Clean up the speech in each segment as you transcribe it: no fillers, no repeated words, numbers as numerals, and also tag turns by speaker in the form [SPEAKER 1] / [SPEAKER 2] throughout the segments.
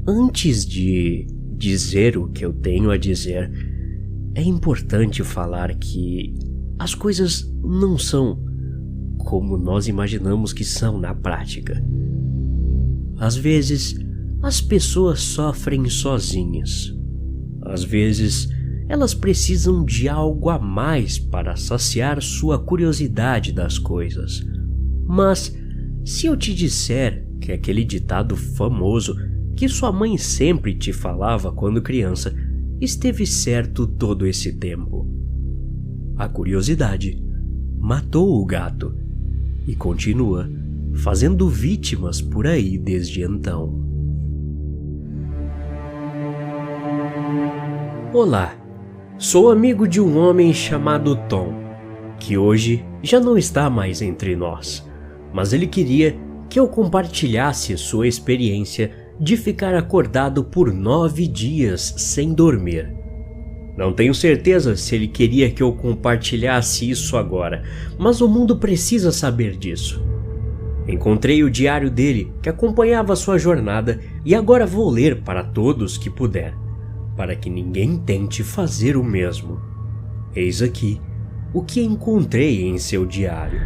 [SPEAKER 1] Antes de dizer o que eu tenho a dizer, é importante falar que as coisas não são como nós imaginamos que são na prática. Às vezes, as pessoas sofrem sozinhas. Às vezes, elas precisam de algo a mais para saciar sua curiosidade das coisas. Mas, se eu te disser que aquele ditado famoso que sua mãe sempre te falava quando criança esteve certo todo esse tempo. A curiosidade matou o gato e continua fazendo vítimas por aí desde então. Olá, sou amigo de um homem chamado Tom, que hoje já não está mais entre nós, mas ele queria que eu compartilhasse sua experiência de ficar acordado por 9 dias sem dormir. Não tenho certeza se ele queria que eu compartilhasse isso agora, mas o mundo precisa saber disso. Encontrei o diário dele, que acompanhava sua jornada, e agora vou ler para todos que puder, para que ninguém tente fazer o mesmo. Eis aqui o que encontrei em seu diário.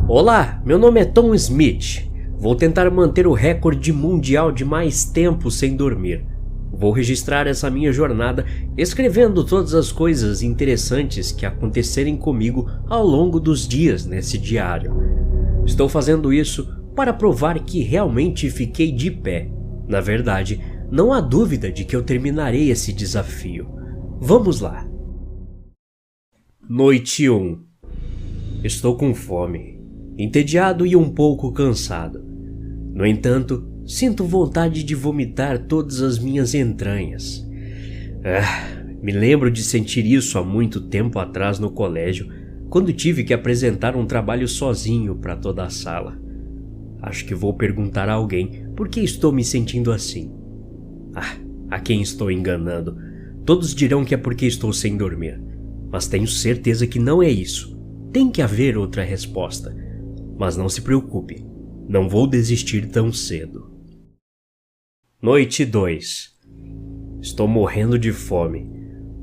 [SPEAKER 1] Olá, meu nome é Tom Smith. Vou tentar manter o recorde mundial de mais tempo sem dormir. Vou registrar essa minha jornada escrevendo todas as coisas interessantes que acontecerem comigo ao longo dos dias nesse diário. Estou fazendo isso para provar que realmente fiquei de pé. Na verdade, não há dúvida de que eu terminarei esse desafio. Vamos lá. Noite 1. Estou com fome, entediado e um pouco cansado. No entanto, sinto vontade de vomitar todas as minhas entranhas. Me lembro de sentir isso há muito tempo atrás no colégio, quando tive que apresentar um trabalho sozinho para toda a sala. Acho que vou perguntar a alguém por que estou me sentindo assim. A quem estou enganando? Todos dirão que é porque estou sem dormir, mas tenho certeza que não é isso. Tem que haver outra resposta. Mas não se preocupe, não vou desistir tão cedo. Noite 2. Estou morrendo de fome,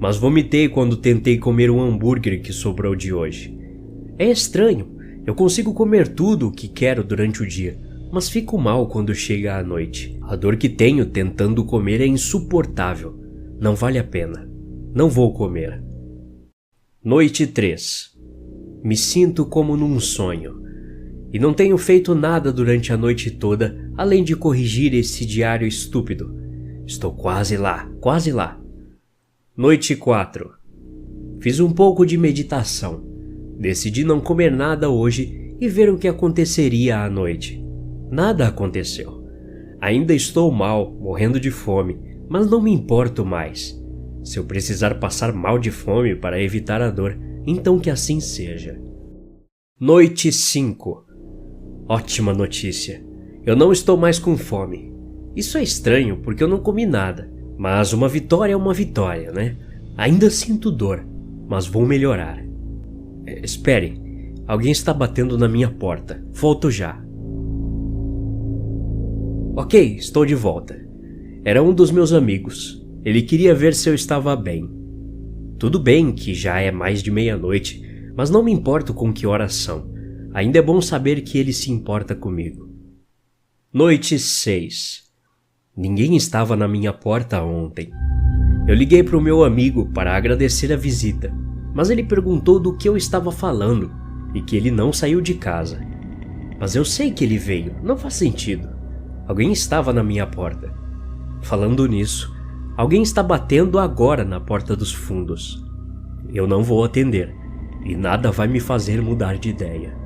[SPEAKER 1] mas vomitei quando tentei comer um hambúrguer que sobrou de hoje. É estranho, eu consigo comer tudo o que quero durante o dia, mas fico mal quando chega a noite. A dor que tenho tentando comer é insuportável. Não vale a pena. Não vou comer. Noite 3. Me sinto como num sonho. E não tenho feito nada durante a noite toda, além de corrigir esse diário estúpido. Estou quase lá, quase lá. Noite 4. Fiz um pouco de meditação. Decidi não comer nada hoje e ver o que aconteceria à noite. Nada aconteceu. Ainda estou mal, morrendo de fome, mas não me importo mais. Se eu precisar passar mal de fome para evitar a dor, então que assim seja. Noite 5. Ótima notícia. Eu não estou mais com fome. Isso é estranho porque eu não comi nada. Mas uma vitória é uma vitória, né? Ainda sinto dor, mas vou melhorar. Espere. Alguém está batendo na minha porta. Volto já. Ok, estou de volta. Era um dos meus amigos. Ele queria ver se eu estava bem. Tudo bem que já é mais de meia-noite, mas não me importo com que horas são. Ainda é bom saber que ele se importa comigo. Noite 6. Ninguém estava na minha porta ontem. Eu liguei para o meu amigo para agradecer a visita, mas ele perguntou do que eu estava falando e que ele não saiu de casa. Mas eu sei que ele veio, não faz sentido. Alguém estava na minha porta. Falando nisso, alguém está batendo agora na porta dos fundos. Eu não vou atender e nada vai me fazer mudar de ideia.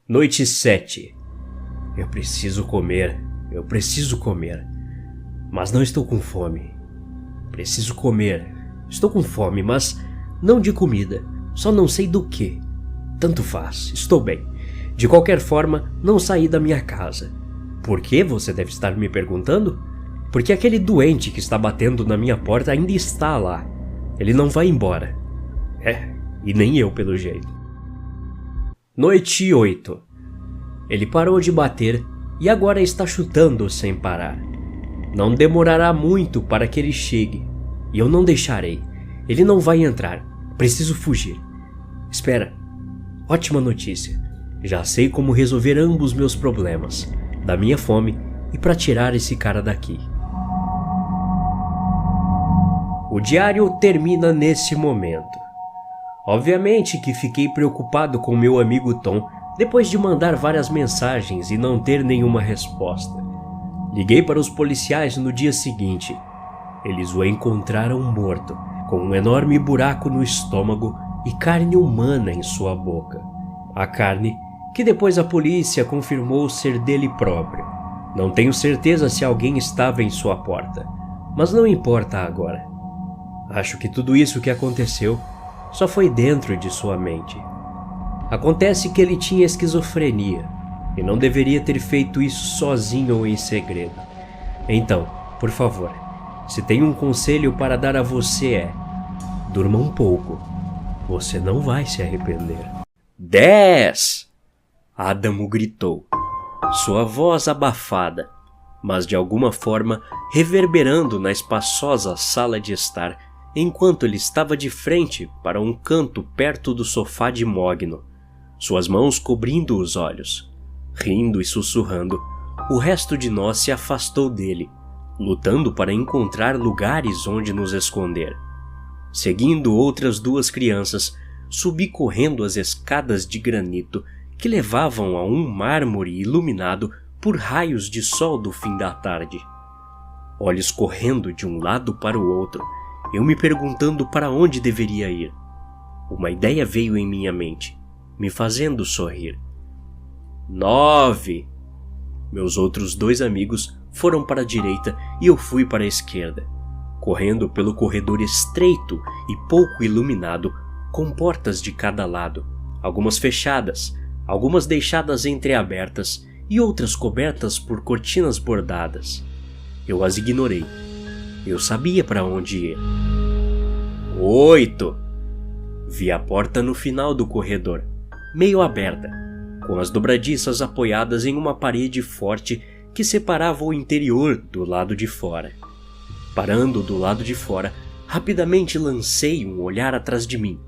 [SPEAKER 1] Noite 7. Eu preciso comer, mas não estou com fome. Preciso comer, estou com fome, mas não de comida, só não sei do que. Tanto faz, estou bem. De qualquer forma, não saí da minha casa. Por que, você deve estar me perguntando? Porque aquele doente que está batendo na minha porta ainda está lá. Ele não vai embora. E nem eu pelo jeito. Noite 8. Ele parou de bater e agora está chutando sem parar. Não demorará muito para que ele chegue, e eu não deixarei. Ele não vai entrar. Preciso fugir. Espera. Ótima notícia. Já sei como resolver ambos meus problemas, da minha fome e para tirar esse cara daqui. O diário termina nesse momento. Obviamente que fiquei preocupado com meu amigo Tom depois de mandar várias mensagens e não ter nenhuma resposta. Liguei para os policiais no dia seguinte. Eles o encontraram morto, com um enorme buraco no estômago e carne humana em sua boca. A carne que depois a polícia confirmou ser dele próprio. Não tenho certeza se alguém estava em sua porta, mas não importa agora. Acho que tudo isso que aconteceu só foi dentro de sua mente. Acontece que ele tinha esquizofrenia e não deveria ter feito isso sozinho ou em segredo. Então, por favor, se tem um conselho para dar a você durma um pouco. Você não vai se arrepender. 10! Adamo gritou, sua voz abafada, mas de alguma forma reverberando na espaçosa sala de estar, enquanto ele estava de frente para um canto perto do sofá de mogno, suas mãos cobrindo os olhos. Rindo e sussurrando, o resto de nós se afastou dele, lutando para encontrar lugares onde nos esconder. Seguindo outras duas crianças, subi correndo as escadas de granito que levavam a um mármore iluminado por raios de sol do fim da tarde. Olhos correndo de um lado para o outro, eu me perguntando para onde deveria ir. Uma ideia veio em minha mente, me fazendo sorrir. 9! Meus outros dois amigos foram para a direita e eu fui para a esquerda, correndo pelo corredor estreito e pouco iluminado, com portas de cada lado, algumas fechadas, algumas deixadas entreabertas e outras cobertas por cortinas bordadas. Eu as ignorei. Eu sabia para onde ir. 8! Vi a porta no final do corredor, meio aberta, com as dobradiças apoiadas em uma parede forte que separava o interior do lado de fora. Parando do lado de fora, rapidamente lancei um olhar atrás de mim,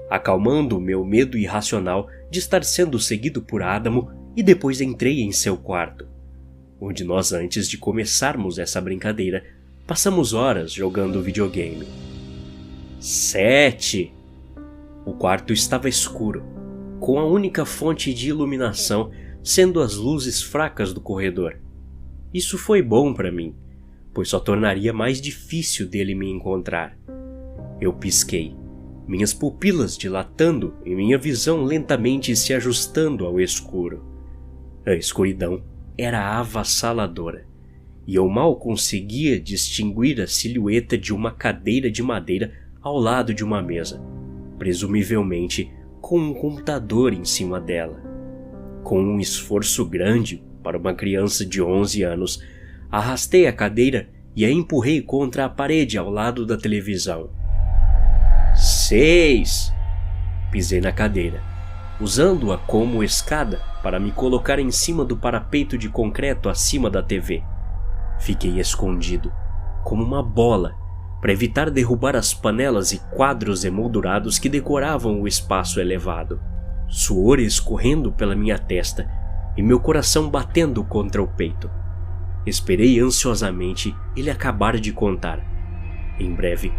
[SPEAKER 1] acalmando o meu medo irracional de estar sendo seguido por Adamo, e depois entrei em seu quarto, onde nós, antes de começarmos essa brincadeira, passamos horas jogando videogame. 7! O quarto estava escuro, com a única fonte de iluminação sendo as luzes fracas do corredor. Isso foi bom para mim, pois só tornaria mais difícil dele me encontrar. Eu pisquei, minhas pupilas dilatando e minha visão lentamente se ajustando ao escuro. A escuridão era avassaladora, e eu mal conseguia distinguir a silhueta de uma cadeira de madeira ao lado de uma mesa, presumivelmente com um computador em cima dela. Com um esforço grande para uma criança de 11 anos, arrastei a cadeira e a empurrei contra a parede ao lado da televisão. 6! Pisei na cadeira, usando-a como escada para me colocar em cima do parapeito de concreto acima da TV. Fiquei escondido, como uma bola, para evitar derrubar as panelas e quadros emoldurados que decoravam o espaço elevado. Suor escorrendo pela minha testa e meu coração batendo contra o peito. Esperei ansiosamente ele acabar de contar. Em breve,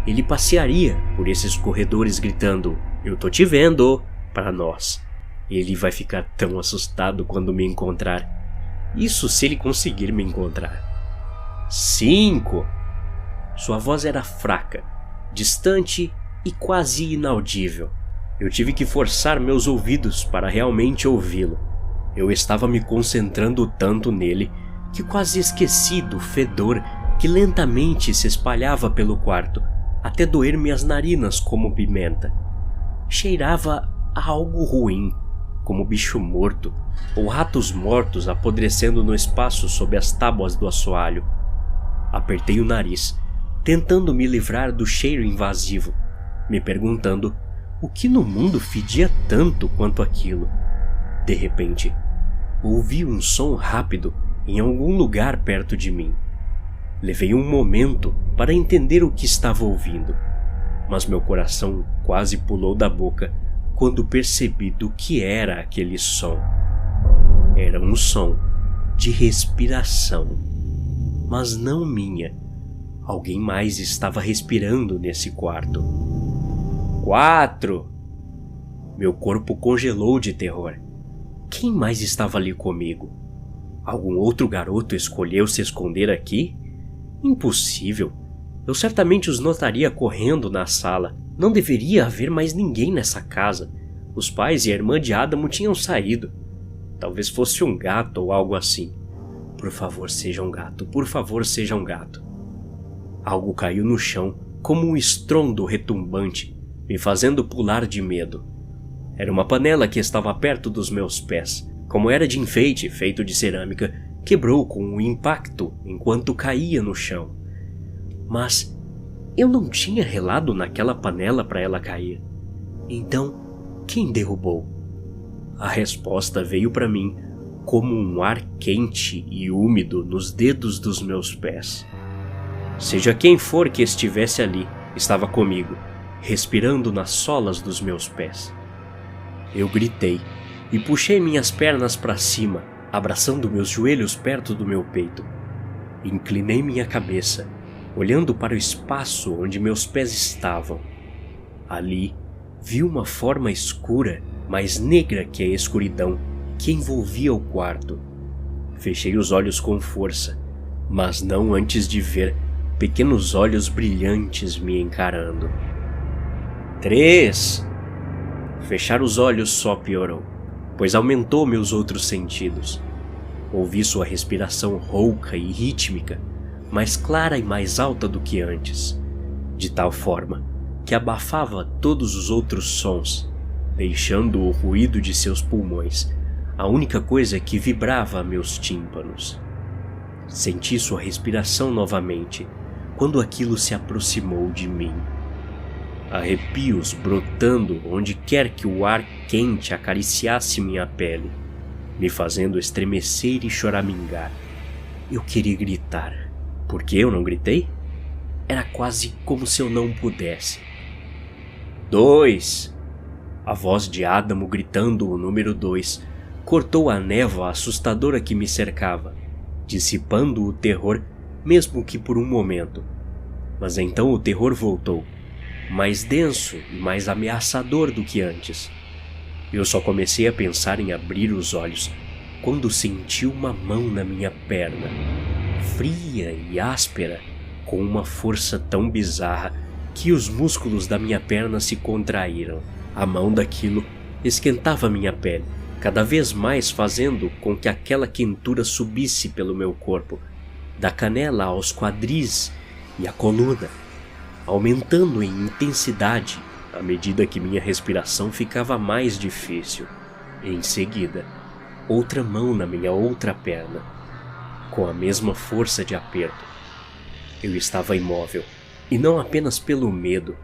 [SPEAKER 1] ele passearia por esses corredores gritando "Eu tô te vendo!" para nós. Ele vai ficar tão assustado quando me encontrar. Isso se ele conseguir me encontrar. 5! Sua voz era fraca, distante e quase inaudível. Eu tive que forçar meus ouvidos para realmente ouvi-lo. Eu estava me concentrando tanto nele que quase esqueci do fedor que lentamente se espalhava pelo quarto, até doer minhas narinas como pimenta. Cheirava a algo ruim, como bicho morto ou ratos mortos apodrecendo no espaço sob as tábuas do assoalho. Apertei o nariz, tentando me livrar do cheiro invasivo, me perguntando o que no mundo fedia tanto quanto aquilo. De repente, ouvi um som rápido em algum lugar perto de mim. Levei um momento para entender o que estava ouvindo, mas meu coração quase pulou da boca quando percebi do que era aquele som. Era um som de respiração, mas não minha. Alguém mais estava respirando nesse quarto. 4! Meu corpo congelou de terror. Quem mais estava ali comigo? Algum outro garoto escolheu se esconder aqui? Impossível. Eu certamente os notaria correndo na sala. Não deveria haver mais ninguém nessa casa. Os pais e a irmã de Adamo tinham saído. Talvez fosse um gato ou algo assim. Por favor, seja um gato. Por favor, seja um gato. Algo caiu no chão, como um estrondo retumbante, me fazendo pular de medo. Era uma panela que estava perto dos meus pés. Como era de enfeite, feito de cerâmica, quebrou com um impacto enquanto caía no chão. Mas eu não tinha relado naquela panela para ela cair. Então, quem derrubou? A resposta veio para mim como um ar quente e úmido nos dedos dos meus pés. Seja quem for que estivesse ali, estava comigo, respirando nas solas dos meus pés. Eu gritei e puxei minhas pernas para cima, abraçando meus joelhos perto do meu peito. Inclinei minha cabeça, olhando para o espaço onde meus pés estavam. Ali, vi uma forma escura, mais negra que a escuridão, que envolvia o quarto. Fechei os olhos com força, mas não antes de ver pequenos olhos brilhantes me encarando. 3! Fechar os olhos só piorou, pois aumentou meus outros sentidos. Ouvi sua respiração rouca e rítmica, mais clara e mais alta do que antes, de tal forma que abafava todos os outros sons, deixando o ruído de seus pulmões a única coisa que vibrava a meus tímpanos. Senti sua respiração novamente, quando aquilo se aproximou de mim. Arrepios brotando onde quer que o ar quente acariciasse minha pele, me fazendo estremecer e choramingar. Eu queria gritar. Por que eu não gritei? Era quase como se eu não pudesse. 2! A voz de Adamo gritando o número 2 cortou a névoa assustadora que me cercava, dissipando o terror mesmo que por um momento. Mas então o terror voltou, mais denso e mais ameaçador do que antes. Eu só comecei a pensar em abrir os olhos quando senti uma mão na minha perna, fria e áspera, com uma força tão bizarra que os músculos da minha perna se contraíram. A mão daquilo esquentava minha pele, cada vez mais fazendo com que aquela quentura subisse pelo meu corpo, da canela aos quadris e à coluna, aumentando em intensidade à medida que minha respiração ficava mais difícil. Em seguida, outra mão na minha outra perna, com a mesma força de aperto. Eu estava imóvel, e não apenas pelo medo.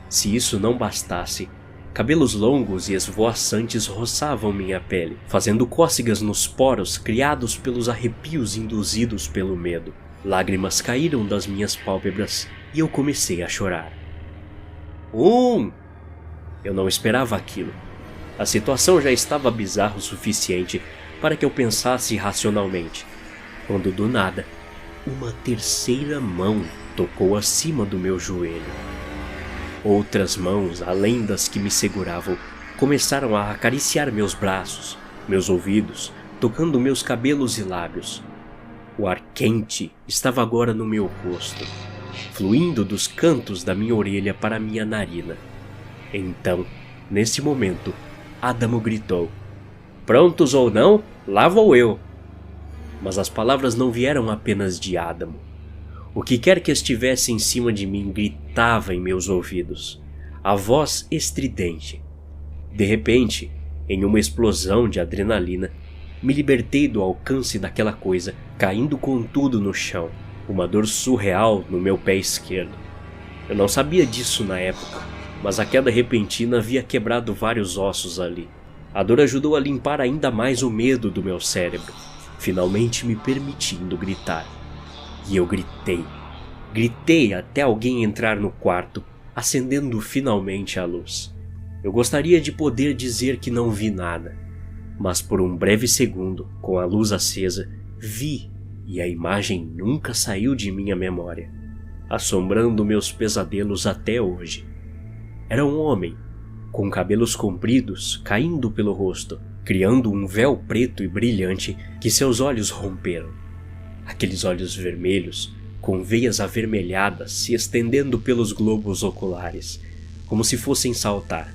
[SPEAKER 1] Se isso não bastasse, cabelos longos e esvoaçantes roçavam minha pele, fazendo cócegas nos poros criados pelos arrepios induzidos pelo medo. Lágrimas caíram das minhas pálpebras e eu comecei a chorar. 1! Eu não esperava aquilo. A situação já estava bizarra o suficiente para que eu pensasse racionalmente, quando do nada, uma terceira mão tocou acima do meu joelho. Outras mãos, além das que me seguravam, começaram a acariciar meus braços, meus ouvidos, tocando meus cabelos e lábios. O ar quente estava agora no meu rosto, fluindo dos cantos da minha orelha para minha narina. Então, nesse momento, Adamo gritou: "Prontos ou não, lá vou eu!" Mas as palavras não vieram apenas de Adamo. O que quer que estivesse em cima de mim gritava em meus ouvidos, a voz estridente. De repente, em uma explosão de adrenalina, me libertei do alcance daquela coisa, caindo com tudo no chão, uma dor surreal no meu pé esquerdo. Eu não sabia disso na época, mas a queda repentina havia quebrado vários ossos ali. A dor ajudou a limpar ainda mais o medo do meu cérebro, finalmente me permitindo gritar. E eu gritei. Gritei até alguém entrar no quarto, acendendo finalmente a luz. Eu gostaria de poder dizer que não vi nada, mas por um breve segundo, com a luz acesa, vi, e a imagem nunca saiu de minha memória, assombrando meus pesadelos até hoje. Era um homem, com cabelos compridos caindo pelo rosto, criando um véu preto e brilhante que seus olhos romperam. Aqueles olhos vermelhos, com veias avermelhadas se estendendo pelos globos oculares, como se fossem saltar.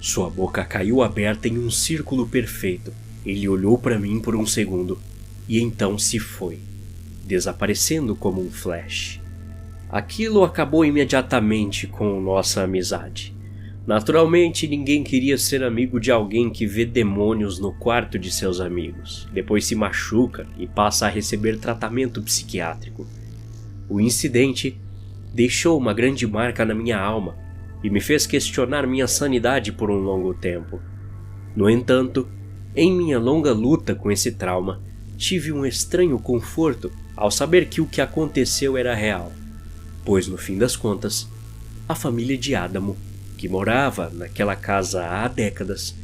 [SPEAKER 1] Sua boca caiu aberta em um círculo perfeito. Ele olhou para mim por um segundo e então se foi, desaparecendo como um flash. Aquilo acabou imediatamente com nossa amizade. Naturalmente, ninguém queria ser amigo de alguém que vê demônios no quarto de seus amigos, depois se machuca e passa a receber tratamento psiquiátrico. O incidente deixou uma grande marca na minha alma e me fez questionar minha sanidade por um longo tempo. No entanto, em minha longa luta com esse trauma, tive um estranho conforto ao saber que o que aconteceu era real, pois no fim das contas, a família de Adamo, que morava naquela casa há décadas,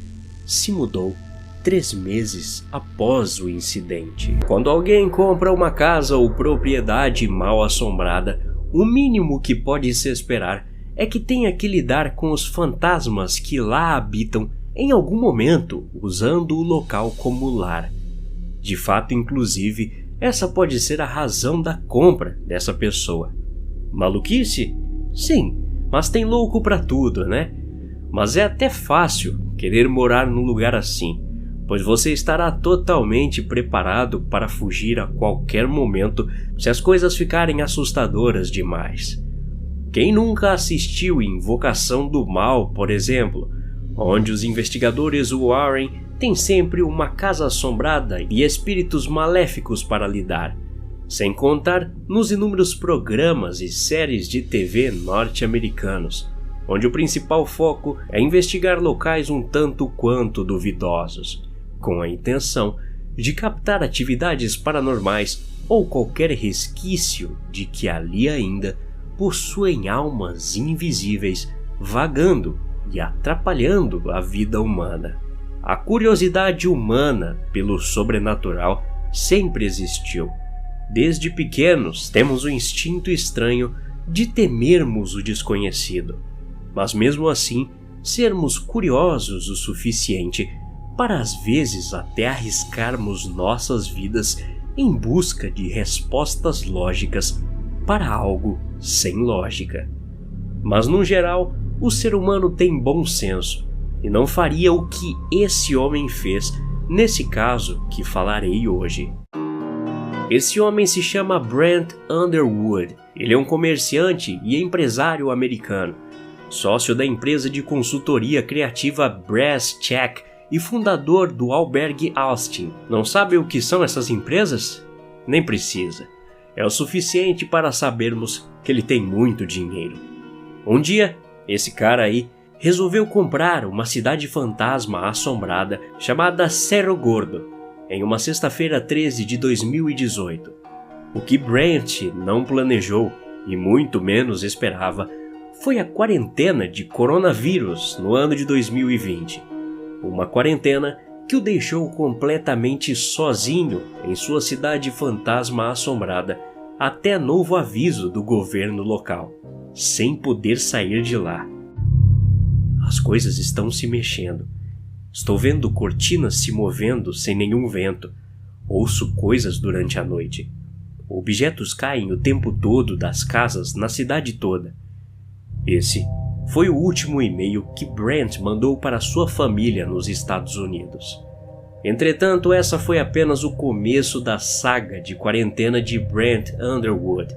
[SPEAKER 1] se mudou 3 meses após o incidente. Quando alguém compra uma casa ou propriedade mal assombrada, o mínimo que pode se esperar é que tenha que lidar com os fantasmas que lá habitam em algum momento, usando o local como lar. De fato, inclusive, essa pode ser a razão da compra dessa pessoa. Maluquice? Sim. Mas tem louco pra tudo, né? Mas é até fácil querer morar num lugar assim, pois você estará totalmente preparado para fugir a qualquer momento se as coisas ficarem assustadoras demais. Quem nunca assistiu Invocação do Mal, por exemplo, onde os investigadores Warren têm sempre uma casa assombrada e espíritos maléficos para lidar? Sem contar nos inúmeros programas e séries de TV norte-americanos, onde o principal foco é investigar locais um tanto quanto duvidosos, com a intenção de captar atividades paranormais ou qualquer resquício de que ali ainda possuem almas invisíveis vagando e atrapalhando a vida humana. A curiosidade humana pelo sobrenatural sempre existiu. Desde pequenos temos o instinto estranho de temermos o desconhecido, mas mesmo assim sermos curiosos o suficiente para às vezes até arriscarmos nossas vidas em busca de respostas lógicas para algo sem lógica. Mas no geral, o ser humano tem bom senso e não faria o que esse homem fez nesse caso que falarei hoje. Esse homem se chama Brent Underwood. Ele é um comerciante e empresário americano, sócio da empresa de consultoria criativa Brass Check e fundador do albergue Austin. Não sabe o que são essas empresas? Nem precisa. É o suficiente para sabermos que ele tem muito dinheiro. Um dia, esse cara aí resolveu comprar uma cidade fantasma assombrada chamada Cerro Gordo, em uma sexta-feira 13 de 2018. O que Brent não planejou, e muito menos esperava, foi a quarentena de coronavírus no ano de 2020. Uma quarentena que o deixou completamente sozinho em sua cidade fantasma assombrada, até novo aviso do governo local, sem poder sair de lá. As coisas estão se mexendo. Estou vendo cortinas se movendo sem nenhum vento. Ouço coisas durante a noite. Objetos caem o tempo todo das casas na cidade toda. Esse foi o último e-mail que Brent mandou para sua família nos Estados Unidos. Entretanto, essa foi apenas o começo da saga de quarentena de Brent Underwood.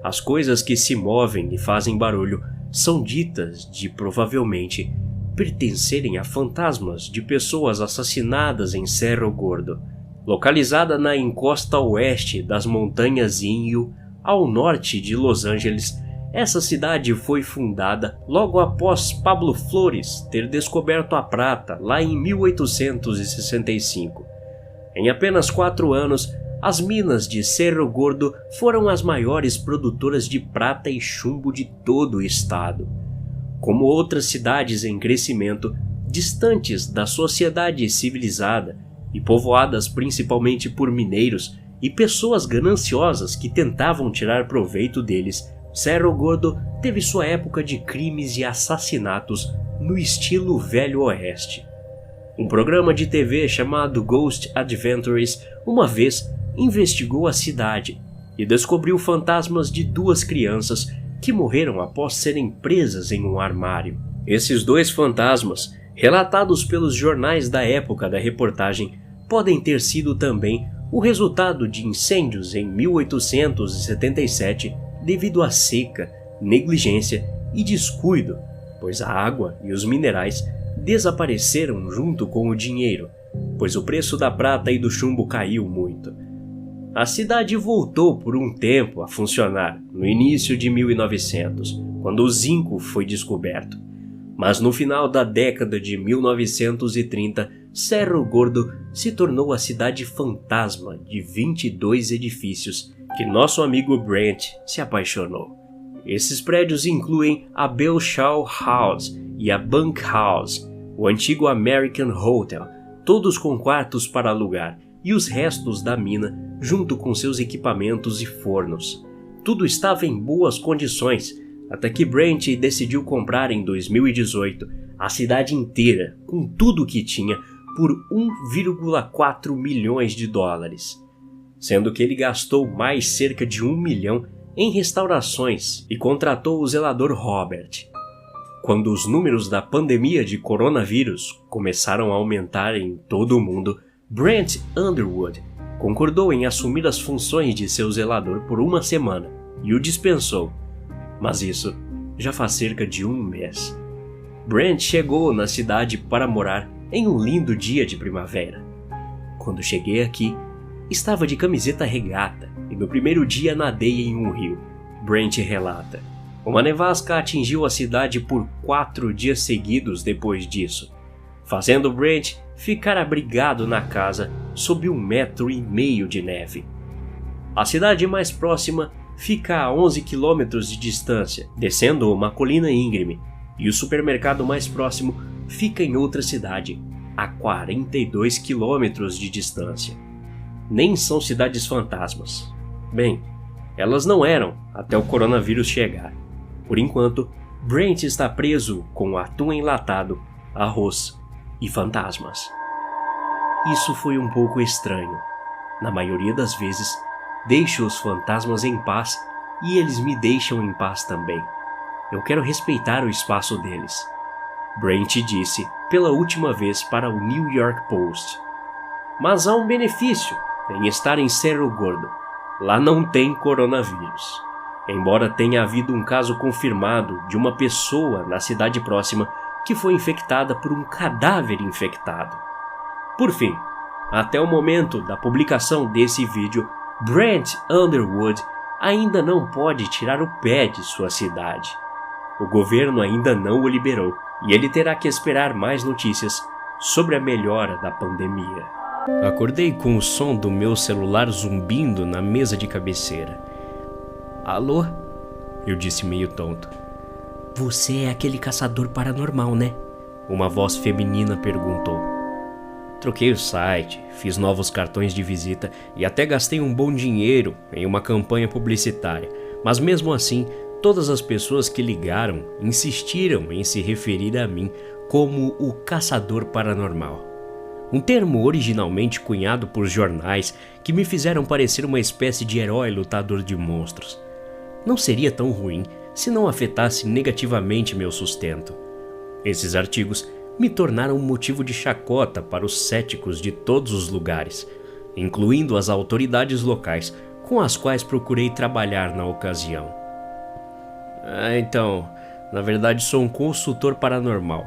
[SPEAKER 1] As coisas que se movem e fazem barulho são ditas de provavelmente pertencerem a fantasmas de pessoas assassinadas em Cerro Gordo, localizada na encosta oeste das montanhas Inyo, ao norte de Los Angeles, Essa cidade foi fundada logo após Pablo Flores ter descoberto a prata lá em 1865. Em apenas 4 anos, as minas de Cerro Gordo foram as maiores produtoras de prata e chumbo de todo o estado. Como outras cidades em crescimento, distantes da sociedade civilizada e povoadas principalmente por mineiros e pessoas gananciosas que tentavam tirar proveito deles, Cerro Gordo teve sua época de crimes e assassinatos no estilo Velho Oeste. Um programa de TV chamado Ghost Adventures uma vez investigou a cidade e descobriu fantasmas de 2 crianças que morreram após serem presas em um armário. Esses 2 fantasmas, relatados pelos jornais da época da reportagem, podem ter sido também o resultado de incêndios em 1877 devido à seca, negligência e descuido, pois a água e os minerais desapareceram junto com o dinheiro, pois o preço da prata e do chumbo caiu muito. A cidade voltou por um tempo a funcionar no início de 1900, quando o zinco foi descoberto. Mas no final da década de 1930, Cerro Gordo se tornou a cidade fantasma de 22 edifícios que nosso amigo Brent se apaixonou. Esses prédios incluem a Belshall House e a Bank House, o antigo American Hotel, todos com quartos para alugar, e os restos da mina, junto com seus equipamentos e fornos. Tudo estava em boas condições, até que Brent decidiu comprar em 2018 a cidade inteira, com tudo o que tinha, por 1,4 milhões de dólares. Sendo que ele gastou mais cerca de 1 milhão em restaurações e contratou o zelador Robert. Quando os números da pandemia de coronavírus começaram a aumentar em todo o mundo, Brent Underwood concordou em assumir as funções de seu zelador por 1 semana e o dispensou, mas isso já faz cerca de 1 mês. Brent chegou na cidade para morar em um lindo dia de primavera. Quando cheguei aqui, estava de camiseta regata e no primeiro dia nadei em um rio. Brent relata. Uma nevasca atingiu a cidade por 4 dias seguidos depois disso, fazendo Brent ficar abrigado na casa sob 1,5 metros de neve. A cidade mais próxima fica a 11 quilômetros de distância, descendo uma colina íngreme, e o supermercado mais próximo fica em outra cidade, a 42 quilômetros de distância. Nem são cidades fantasmas. Bem, elas não eram até o coronavírus chegar. Por enquanto, Brent está preso com atum enlatado, arroz e fantasmas. Isso foi um pouco estranho. Na maioria das vezes, deixo os fantasmas em paz e eles me deixam em paz também. Eu quero respeitar o espaço deles. Brent disse pela última vez para o New York Post. Mas há um benefício em estar em Cerro Gordo. Lá não tem coronavírus. Embora tenha havido um caso confirmado de uma pessoa na cidade próxima que foi infectada por um cadáver infectado. Por fim, até o momento da publicação desse vídeo, Brent Underwood ainda não pode tirar o pé de sua cidade. O governo ainda não o liberou e ele terá que esperar mais notícias sobre a melhora da pandemia. Acordei com o som do meu celular zumbindo na mesa de cabeceira. Alô? Eu disse meio tonto. Você é aquele caçador paranormal, né? Uma voz feminina perguntou. Troquei o site, fiz novos cartões de visita e até gastei um bom dinheiro em uma campanha publicitária, mas mesmo assim, todas as pessoas que ligaram insistiram em se referir a mim como o caçador paranormal. Um termo originalmente cunhado por jornais que me fizeram parecer uma espécie de herói lutador de monstros. Não seria tão ruim se não afetasse negativamente meu sustento. Esses artigos me tornaram um motivo de chacota para os céticos de todos os lugares, incluindo as autoridades locais com as quais procurei trabalhar na ocasião. Então, na verdade sou um consultor paranormal,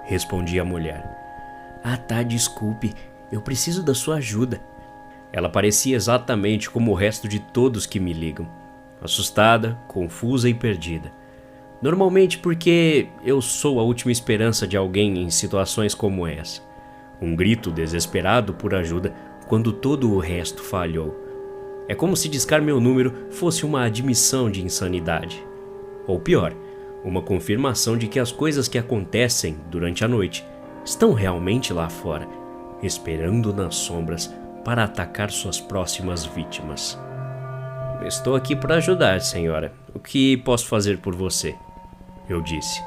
[SPEAKER 1] respondi a mulher. Tá, desculpe, eu preciso da sua ajuda. Ela parecia exatamente como o resto de todos que me ligam. assustada, confusa e perdida. Normalmente porque eu sou a última esperança de alguém em situações como essa. Um grito desesperado por ajuda quando todo o resto falhou. É como se discar meu número fosse uma admissão de insanidade. Ou pior, uma confirmação de que as coisas que acontecem durante a noite estão realmente lá fora, esperando nas sombras para atacar suas próximas vítimas. Estou aqui para ajudar, senhora. O que posso fazer por você? Eu disse.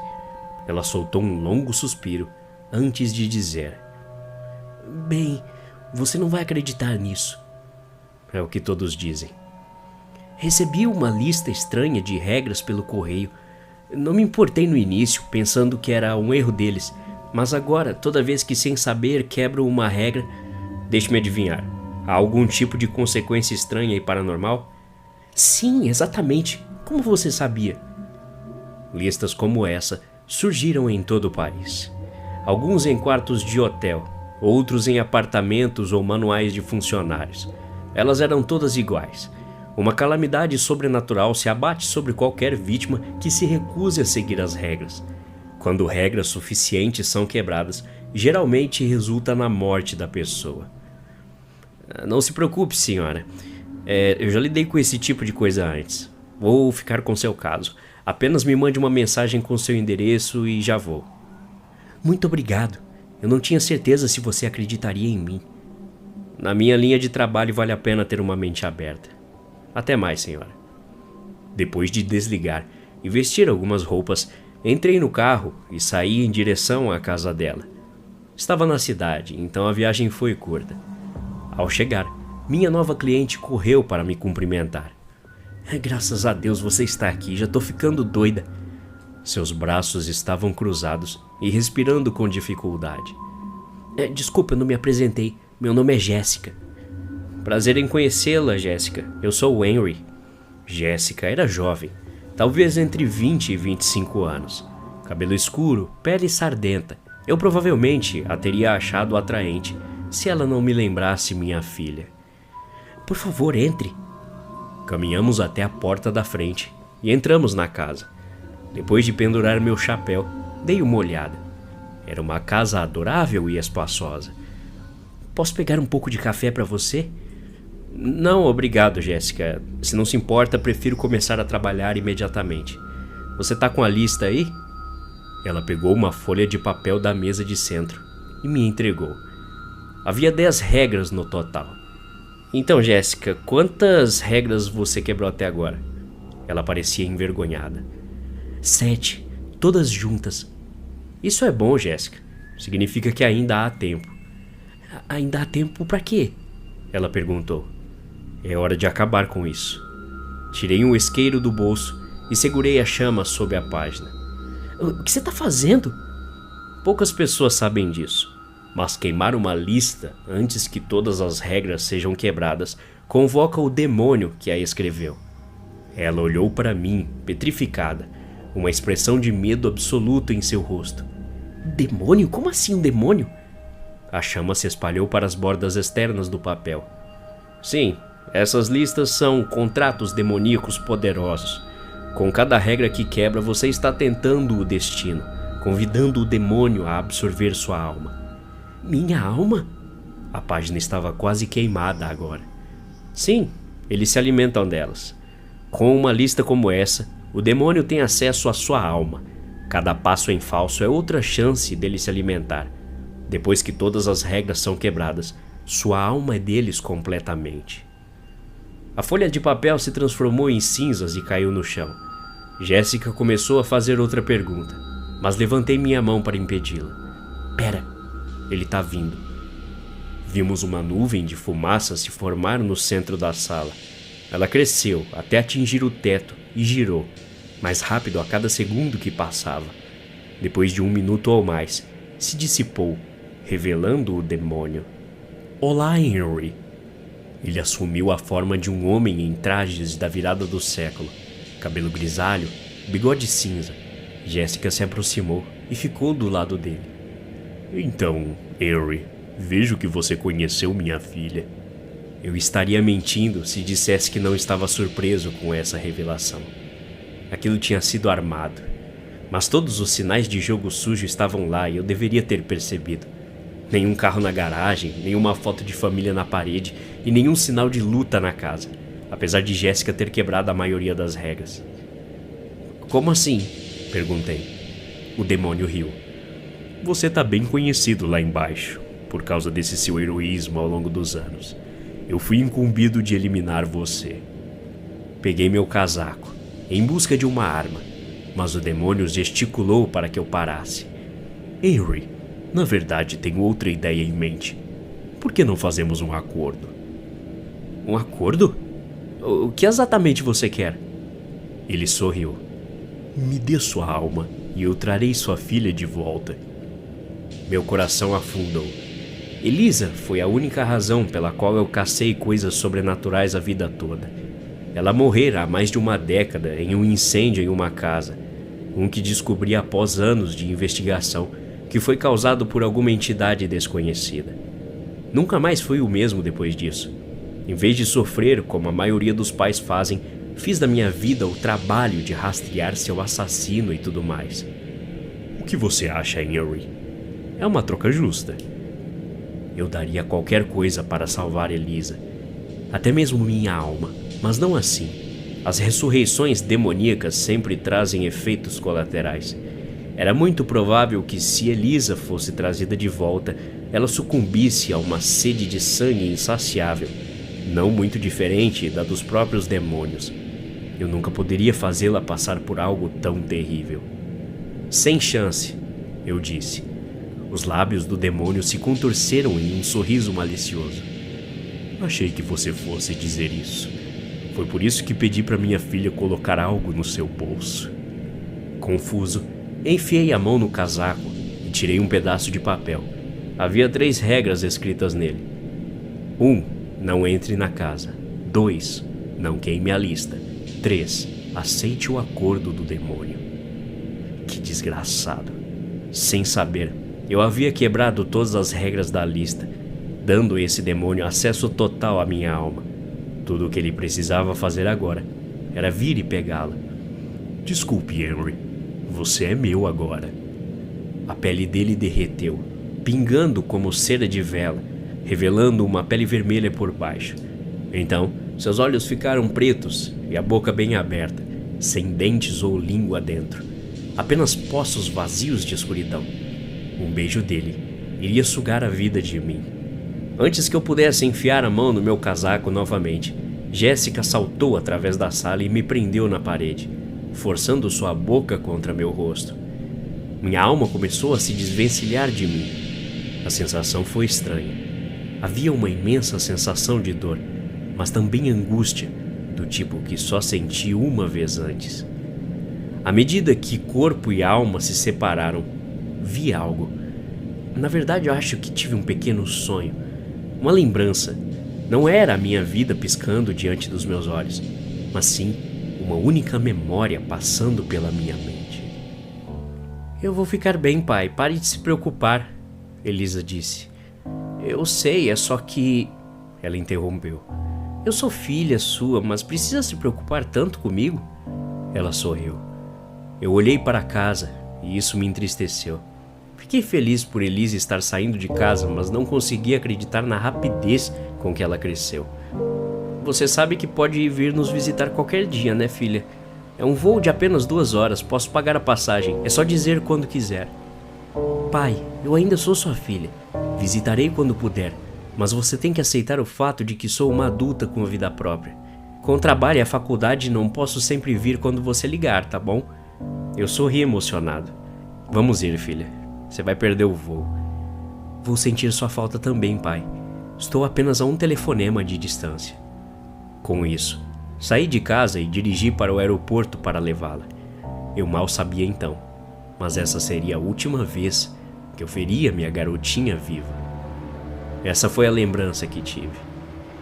[SPEAKER 1] Ela soltou um longo suspiro antes de dizer: Bem, você não vai acreditar nisso. É o que todos dizem. Recebi uma lista estranha de regras pelo correio. Não me importei no início, pensando que era um erro deles, mas agora, toda vez que sem saber quebro uma regra, deixe-me adivinhar, há algum tipo de consequência estranha e paranormal? Sim, exatamente. Como você sabia? Listas como essa surgiram em todo o país. Alguns em quartos de hotel, outros em apartamentos ou manuais de funcionários. Elas eram todas iguais. Uma calamidade sobrenatural se abate sobre qualquer vítima que se recuse a seguir as regras. Quando regras suficientes são quebradas, geralmente resulta na morte da pessoa. Não se preocupe, senhora. Eu já lidei com esse tipo de coisa antes. Vou ficar com seu caso. Apenas me mande uma mensagem com seu endereço e já vou. Muito obrigado. Eu não tinha certeza se você acreditaria em mim. Na minha linha de trabalho vale a pena ter uma mente aberta. Até mais, senhora. Depois de desligar e vestir algumas roupas, entrei no carro e saí em direção à casa dela. Estava na cidade, então a viagem foi curta. Ao chegar, minha nova cliente correu para me cumprimentar. Graças a Deus você está aqui, já tô ficando doida. Seus braços estavam cruzados e respirando com dificuldade. Desculpa, eu não me apresentei. Meu nome é Jéssica. Prazer em conhecê-la, Jéssica. Eu sou o Henry. Jéssica era jovem, talvez entre 20 e 25 anos. Cabelo escuro, pele sardenta. Eu provavelmente a teria achado atraente se ela não me lembrasse minha filha. Por favor, entre. Caminhamos até a porta da frente e entramos na casa. Depois de pendurar meu chapéu, dei uma olhada. Era uma casa adorável e espaçosa. Posso pegar um pouco de café para você? Não, obrigado, Jéssica. Se não se importa, prefiro começar a trabalhar imediatamente. Você tá com a lista aí? Ela pegou uma folha de papel da mesa de centro e me entregou. Havia 10 regras no total. Então, Jéssica, quantas regras você quebrou até agora? Ela parecia envergonhada. 7, todas juntas. Isso é bom, Jéssica. Significa que ainda há tempo. Ainda há tempo para quê? Ela perguntou. É hora de acabar com isso. Tirei um isqueiro do bolso e segurei a chama sob a página. O que você está fazendo? Poucas pessoas sabem disso, mas queimar uma lista antes que todas as regras sejam quebradas convoca o demônio que a escreveu. Ela olhou para mim, petrificada, uma expressão de medo absoluto em seu rosto. Demônio? Como assim um demônio? A chama se espalhou para as bordas externas do papel. Sim, essas listas são contratos demoníacos poderosos. Com cada regra que quebra, você está tentando o destino, convidando o demônio a absorver sua alma. Minha alma? A página estava quase queimada agora. Sim, eles se alimentam delas. Com uma lista como essa, o demônio tem acesso à sua alma. Cada passo em falso é outra chance dele se alimentar. Depois que todas as regras são quebradas, sua alma é deles completamente. A folha de papel se transformou em cinzas e caiu no chão. Jéssica começou a fazer outra pergunta, mas levantei minha mão para impedi-la. Pera, ele tá vindo. Vimos uma nuvem de fumaça se formar no centro da sala. Ela cresceu até atingir o teto e girou, mais rápido a cada segundo que passava. Depois de 1 minuto ou mais, se dissipou, revelando o demônio. Olá, Henry. Ele assumiu a forma de um homem em trajes da virada do século. Cabelo grisalho, bigode cinza. Jéssica se aproximou e ficou do lado dele. Então, Henry, vejo que você conheceu minha filha. Eu estaria mentindo se dissesse que não estava surpreso com essa revelação. Aquilo tinha sido armado, mas todos os sinais de jogo sujo estavam lá e eu deveria ter percebido. Nenhum carro na garagem, nenhuma foto de família na parede e nenhum sinal de luta na casa, apesar de Jéssica ter quebrado a maioria das regras. Como assim? Perguntei. O demônio riu. Você tá bem conhecido lá embaixo, por causa desse seu heroísmo ao longo dos anos. Eu fui incumbido de eliminar você. Peguei meu casaco, em busca de uma arma, mas o demônio gesticulou para que eu parasse. Henry, na verdade tenho outra ideia em mente. Por que não fazemos um acordo? Um acordo? O que exatamente você quer? Ele sorriu. Me dê sua alma e eu trarei sua filha de volta. Meu coração afundou. Elisa foi a única razão pela qual eu cacei coisas sobrenaturais a vida toda. Ela morrera há mais de uma década em um incêndio em uma casa, que descobri após anos de investigação que foi causado por alguma entidade desconhecida. Nunca mais fui o mesmo depois disso. Em vez de sofrer como a maioria dos pais fazem, fiz da minha vida o trabalho de rastrear seu assassino e tudo mais. O que você acha, Henry? É uma troca justa. Eu daria qualquer coisa para salvar Elisa, até mesmo minha alma, mas não assim. As ressurreições demoníacas sempre trazem efeitos colaterais. Era muito provável que, se Elisa fosse trazida de volta, ela sucumbisse a uma sede de sangue insaciável, não muito diferente da dos próprios demônios. Eu nunca poderia fazê-la passar por algo tão terrível. Sem chance, eu disse. Os lábios do demônio se contorceram em um sorriso malicioso. Achei que você fosse dizer isso. Foi por isso que pedi para minha filha colocar algo no seu bolso. Confuso, enfiei a mão no casaco e tirei um pedaço de papel. Havia 3 regras escritas nele. 1. Não entre na casa. 2. Não queime a lista. 3. Aceite o acordo do demônio. Que desgraçado. Sem saber, eu havia quebrado todas as regras da lista, dando a esse demônio acesso total à minha alma. Tudo o que ele precisava fazer agora era vir e pegá-la. Desculpe, Henry. Você é meu agora. A pele dele derreteu, pingando como cera de vela, revelando uma pele vermelha por baixo. Então, seus olhos ficaram pretos e a boca bem aberta, sem dentes ou língua dentro. Apenas poços vazios de escuridão. Um beijo dele iria sugar a vida de mim. Antes que eu pudesse enfiar a mão no meu casaco novamente, Jéssica saltou através da sala e me prendeu na parede, forçando sua boca contra meu rosto. Minha alma começou a se desvencilhar de mim. A sensação foi estranha. Havia uma imensa sensação de dor, mas também angústia, do tipo que só senti uma vez antes. À medida que corpo e alma se separaram, vi algo. Na verdade, eu acho que tive um pequeno sonho, uma lembrança. Não era a minha vida piscando diante dos meus olhos, mas sim uma única memória passando pela minha mente. Eu vou ficar bem, pai. Pare de se preocupar, Elisa disse. Eu sei, é só que... Ela interrompeu. Eu sou filha sua, mas precisa se preocupar tanto comigo? Ela sorriu. Eu olhei para casa e isso me entristeceu. Fiquei feliz por Elisa estar saindo de casa, mas não consegui acreditar na rapidez com que ela cresceu. Você sabe que pode vir nos visitar qualquer dia, né, filha? É um voo de apenas 2 horas, posso pagar a passagem, é só dizer quando quiser. Pai, eu ainda sou sua filha. Visitarei quando puder, mas você tem que aceitar o fato de que sou uma adulta com vida própria. Com o trabalho e a faculdade não posso sempre vir quando você ligar, tá bom? Eu sorri emocionado. Vamos ir, filha. Você vai perder o voo. Vou sentir sua falta também, pai. Estou apenas a um telefonema de distância. Com isso, saí de casa e dirigi para o aeroporto para levá-la. Eu mal sabia então, mas essa seria a última vez que eu veria minha garotinha viva. Essa foi a lembrança que tive.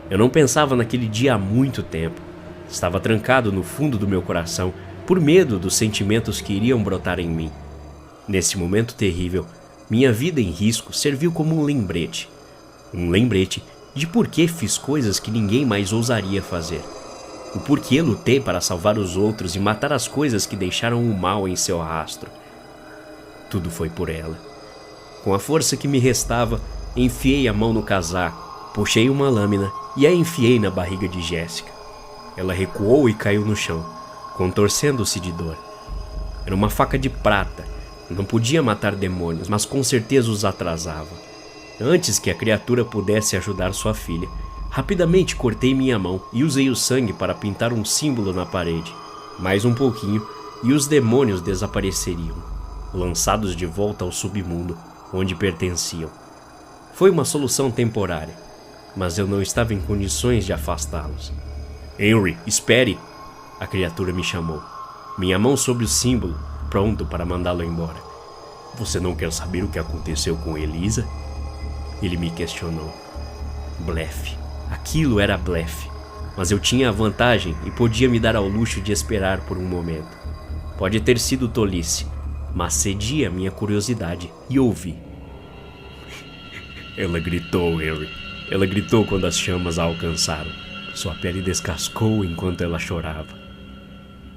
[SPEAKER 1] Eu não pensava naquele dia há muito tempo. Estava trancado no fundo do meu coração por medo dos sentimentos que iriam brotar em mim. Nesse momento terrível, minha vida em risco serviu como um lembrete de por que fiz coisas que ninguém mais ousaria fazer. O porquê lutei para salvar os outros e matar as coisas que deixaram o mal em seu rastro. Tudo foi por ela. Com a força que me restava, enfiei a mão no casaco, puxei uma lâmina e a enfiei na barriga de Jéssica. Ela recuou e caiu no chão, contorcendo-se de dor. Era uma faca de prata. Não podia matar demônios, mas com certeza os atrasava. Antes que a criatura pudesse ajudar sua filha, rapidamente cortei minha mão e usei o sangue para pintar um símbolo na parede. Mais um pouquinho e os demônios desapareceriam, lançados de volta ao submundo, onde pertenciam. Foi uma solução temporária, mas eu não estava em condições de afastá-los. Henry, espere! A criatura me chamou. Minha mão sobre o símbolo, pronto para mandá-lo embora. Você não quer saber o que aconteceu com Elisa? Ele me questionou. Blefe. Aquilo era blefe. Mas eu tinha a vantagem e podia me dar ao luxo de esperar por um momento. Pode ter sido tolice, mas cedi à minha curiosidade e ouvi. Ela gritou, Henry. Ela gritou quando as chamas a alcançaram. Sua pele descascou enquanto ela chorava.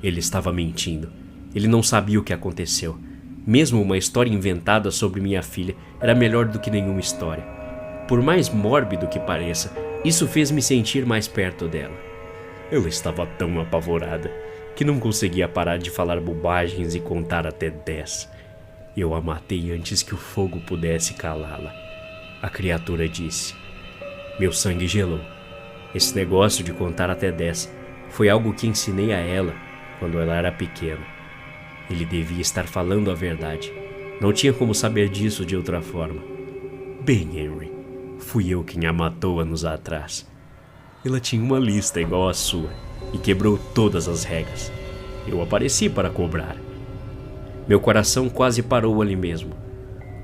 [SPEAKER 1] Ele estava mentindo. Ele não sabia o que aconteceu. Mesmo uma história inventada sobre minha filha era melhor do que nenhuma história. Por mais mórbido que pareça, isso fez-me sentir mais perto dela. Ela estava tão apavorada que não conseguia parar de falar bobagens e contar até 10. Eu a matei antes que o fogo pudesse calá-la. A criatura disse. Meu sangue gelou. Esse negócio de contar até 10 foi algo que ensinei a ela quando ela era pequena. Ele devia estar falando a verdade. Não tinha como saber disso de outra forma. Bem, Henry, fui eu quem a matou anos atrás. Ela tinha uma lista igual à sua e quebrou todas as regras. Eu apareci para cobrar. Meu coração quase parou ali mesmo.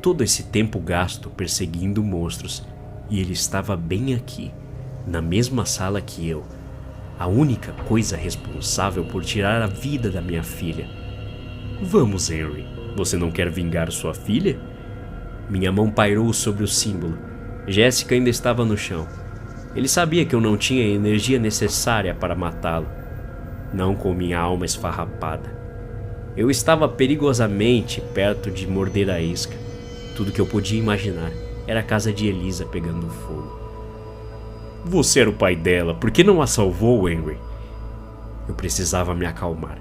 [SPEAKER 1] Todo esse tempo gasto perseguindo monstros e ele estava bem aqui, na mesma sala que eu. A única coisa responsável por tirar a vida da minha filha. Vamos, Henry. Você não quer vingar sua filha? Minha mão pairou sobre o símbolo. Jéssica ainda estava no chão. Ele sabia que eu não tinha a energia necessária para matá-lo. Não com minha alma esfarrapada. Eu estava perigosamente perto de morder a isca. Tudo que eu podia imaginar era a casa de Elisa pegando fogo. Você era o pai dela, por que não a salvou, Henry? Eu precisava me acalmar.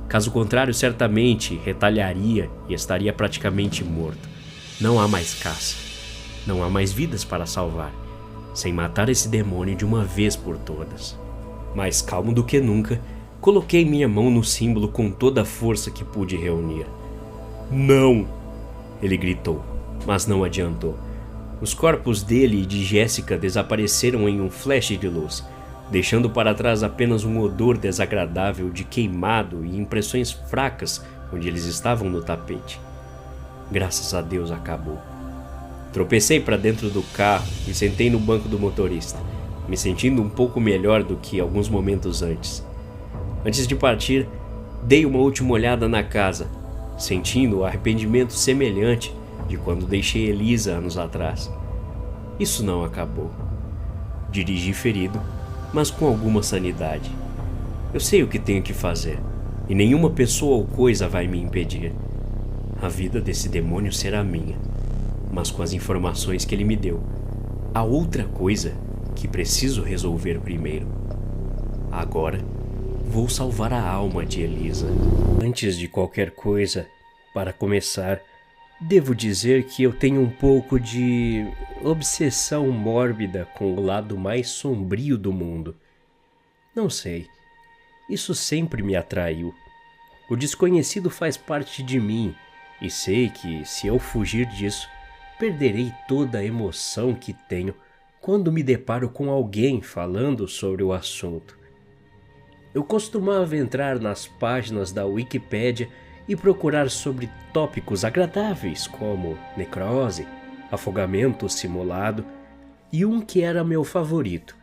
[SPEAKER 1] Caso contrário, certamente retalharia e estaria praticamente morto. Não há mais caça. Não há mais vidas para salvar, sem matar esse demônio de uma vez por todas. Mais calmo do que nunca, coloquei minha mão no símbolo com toda a força que pude reunir. Não! Ele gritou, mas não adiantou. Os corpos dele e de Jéssica desapareceram em um flash de luz, deixando para trás apenas um odor desagradável de queimado e impressões fracas onde eles estavam no tapete. Graças a Deus acabou. Tropecei para dentro do carro e sentei no banco do motorista, me sentindo um pouco melhor do que alguns momentos antes. Antes de partir, dei uma última olhada na casa, sentindo o arrependimento semelhante de quando deixei Elisa anos atrás. Isso não acabou. Dirigi ferido, mas com alguma sanidade. Eu sei o que tenho que fazer, e nenhuma pessoa ou coisa vai me impedir. A vida desse demônio será minha, mas com as informações que ele me deu. Há outra coisa que preciso resolver primeiro. Agora, vou salvar a alma de Elisa. Antes de qualquer coisa, para começar, devo dizer que eu tenho um pouco de obsessão mórbida com o lado mais sombrio do mundo. Não sei, isso sempre me atraiu. O desconhecido faz parte de mim e sei que, se eu fugir disso, perderei toda a emoção que tenho quando me deparo com alguém falando sobre o assunto. Eu costumava entrar nas páginas da Wikipédia e procurar sobre tópicos agradáveis como necrose, afogamento simulado e um que era meu favorito,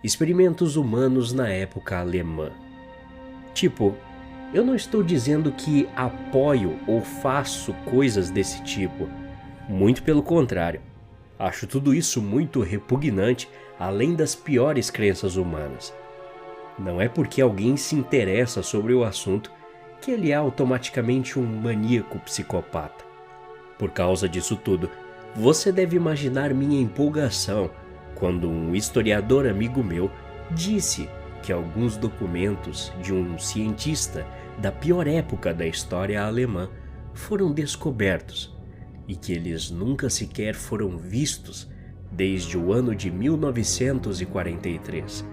[SPEAKER 1] experimentos humanos na época alemã. Tipo, eu não estou dizendo que apoio ou faço coisas desse tipo, muito pelo contrário. Acho tudo isso muito repugnante, além das piores crenças humanas. Não é porque alguém se interessa sobre o assunto que ele é automaticamente um maníaco psicopata. Por causa disso tudo, você deve imaginar minha empolgação quando um historiador amigo meu disse que alguns documentos de um cientista da pior época da história alemã foram descobertos e que eles nunca sequer foram vistos desde o ano de 1943.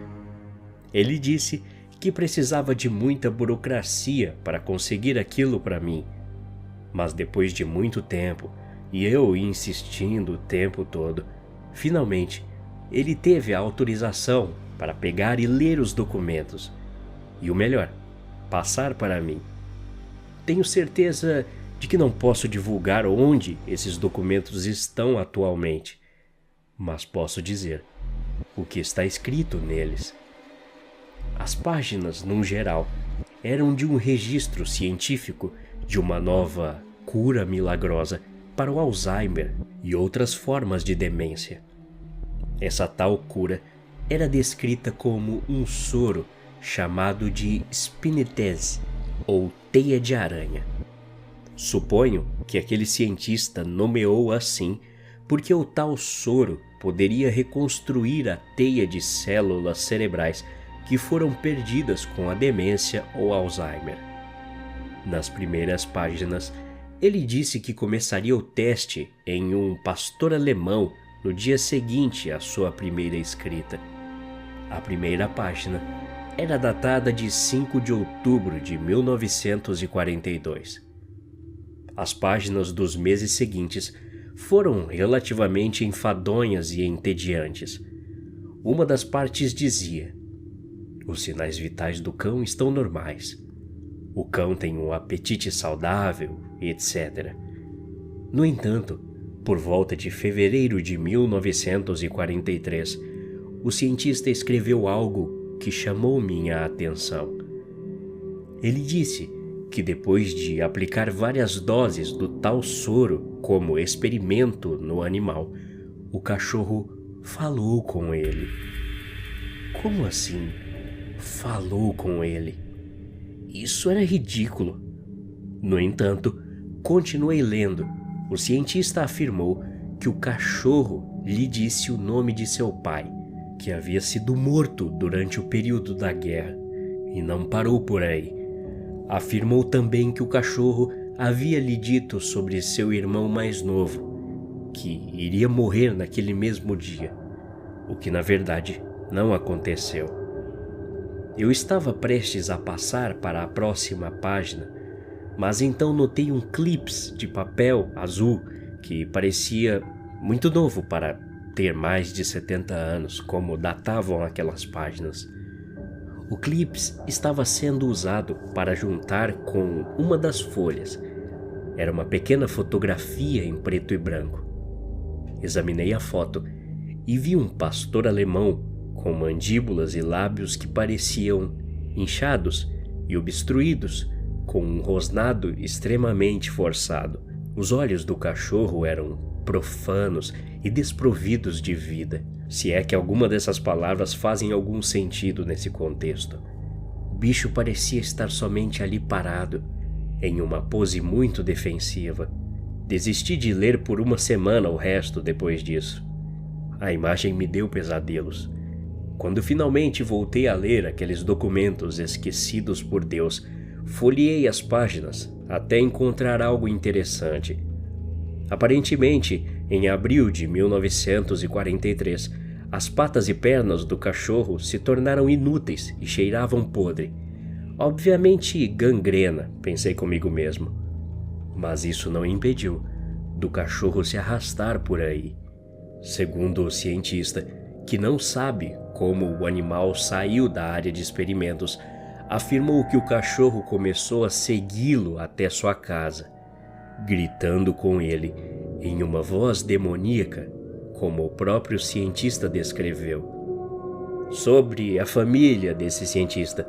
[SPEAKER 1] Ele disse que precisava de muita burocracia para conseguir aquilo para mim, mas depois de muito tempo, e eu insistindo o tempo todo, finalmente ele teve a autorização para pegar e ler os documentos, e o melhor, passar para mim. Tenho certeza de que não posso divulgar onde esses documentos estão atualmente, mas posso dizer o que está escrito neles. As páginas, num geral, eram de um registro científico de uma nova cura milagrosa para o Alzheimer e outras formas de demência. Essa tal cura era descrita como um soro chamado de spinetase, ou teia de aranha. Suponho que aquele cientista nomeou assim porque o tal soro poderia reconstruir a teia de células cerebrais que foram perdidas com a demência ou Alzheimer. Nas primeiras páginas, ele disse que começaria o teste em um pastor alemão no dia seguinte à sua primeira escrita. A primeira página era datada de 5 de outubro de 1942. As páginas dos meses seguintes foram relativamente enfadonhas e entediantes. Uma das partes dizia: os sinais vitais do cão estão normais. O cão tem um apetite saudável, etc. No entanto, por volta de fevereiro de 1943, o cientista escreveu algo que chamou minha atenção. Ele disse que depois de aplicar várias doses do tal soro como experimento no animal, o cachorro falou com ele. Como assim? Falou com ele? Isso era ridículo. No entanto, continuei lendo. O cientista afirmou que o cachorro lhe disse o nome de seu pai, que havia sido morto durante o período da guerra, e não parou por aí. Afirmou também que o cachorro havia lhe dito sobre seu irmão mais novo, que iria morrer naquele mesmo dia, o que na verdade não aconteceu. Eu estava prestes a passar para a próxima página, mas então notei um clips de papel azul que parecia muito novo para ter mais de 70 anos, como datavam aquelas páginas. O clips estava sendo usado para juntar com uma das folhas. Era uma pequena fotografia em preto e branco. Examinei a foto e vi um pastor alemão com mandíbulas e lábios que pareciam inchados e obstruídos, com um rosnado extremamente forçado. Os olhos do cachorro eram profanos e desprovidos de vida, se é que alguma dessas palavras fazem algum sentido nesse contexto. O bicho parecia estar somente ali parado, em uma pose muito defensiva. Desisti de ler por uma semana o resto depois disso. A imagem me deu pesadelos. Quando finalmente voltei a ler aqueles documentos esquecidos por Deus, folheei as páginas até encontrar algo interessante. Aparentemente, em abril de 1943, as patas e pernas do cachorro se tornaram inúteis e cheiravam podre. Obviamente gangrena, pensei comigo mesmo. Mas isso não impediu do cachorro se arrastar por aí. Segundo o cientista, que não sabe como o animal saiu da área de experimentos, afirmou que o cachorro começou a segui-lo até sua casa, gritando com ele em uma voz demoníaca, como o próprio cientista descreveu. Sobre a família desse cientista,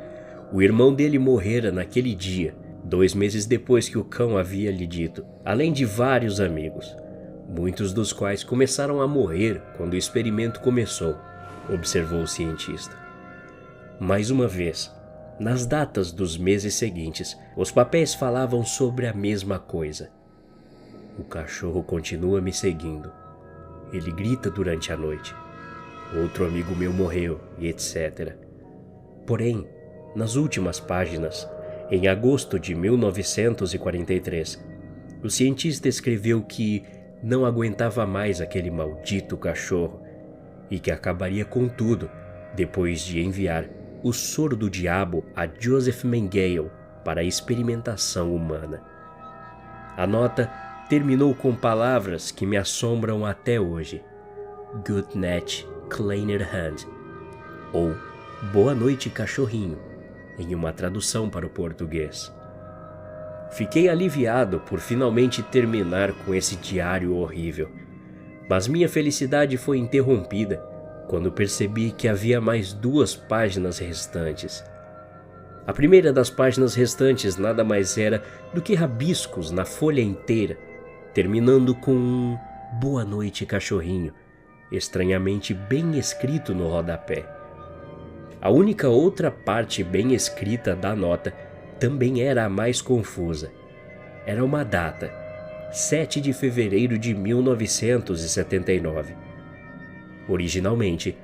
[SPEAKER 1] o irmão dele morrera naquele dia, 2 meses depois que o cão havia lhe dito, além de vários amigos. muitos dos quais começaram a morrer quando o experimento começou, observou o cientista. Mais uma vez, nas datas dos meses seguintes, os papéis falavam sobre a mesma coisa. O cachorro continua me seguindo. Ele grita durante a noite. Outro amigo meu morreu, e etc. Porém, nas últimas páginas, em agosto de 1943, o cientista escreveu que não aguentava mais aquele maldito cachorro e que acabaria com tudo depois de enviar o soro do diabo a Joseph Mengele para a experimentação humana. A nota terminou com palavras que me assombram até hoje. Good night, kleiner Hund, ou Boa noite, cachorrinho, em uma tradução para o português. Fiquei aliviado por finalmente terminar com esse diário horrível, mas minha felicidade foi interrompida quando percebi que havia mais 2 páginas restantes. A primeira das páginas restantes nada mais era do que rabiscos na folha inteira, terminando com um Boa noite, cachorrinho, estranhamente bem escrito no rodapé. A única outra parte bem escrita da nota também era a mais confusa. Era uma data, 7 de fevereiro de 1979. Originalmente,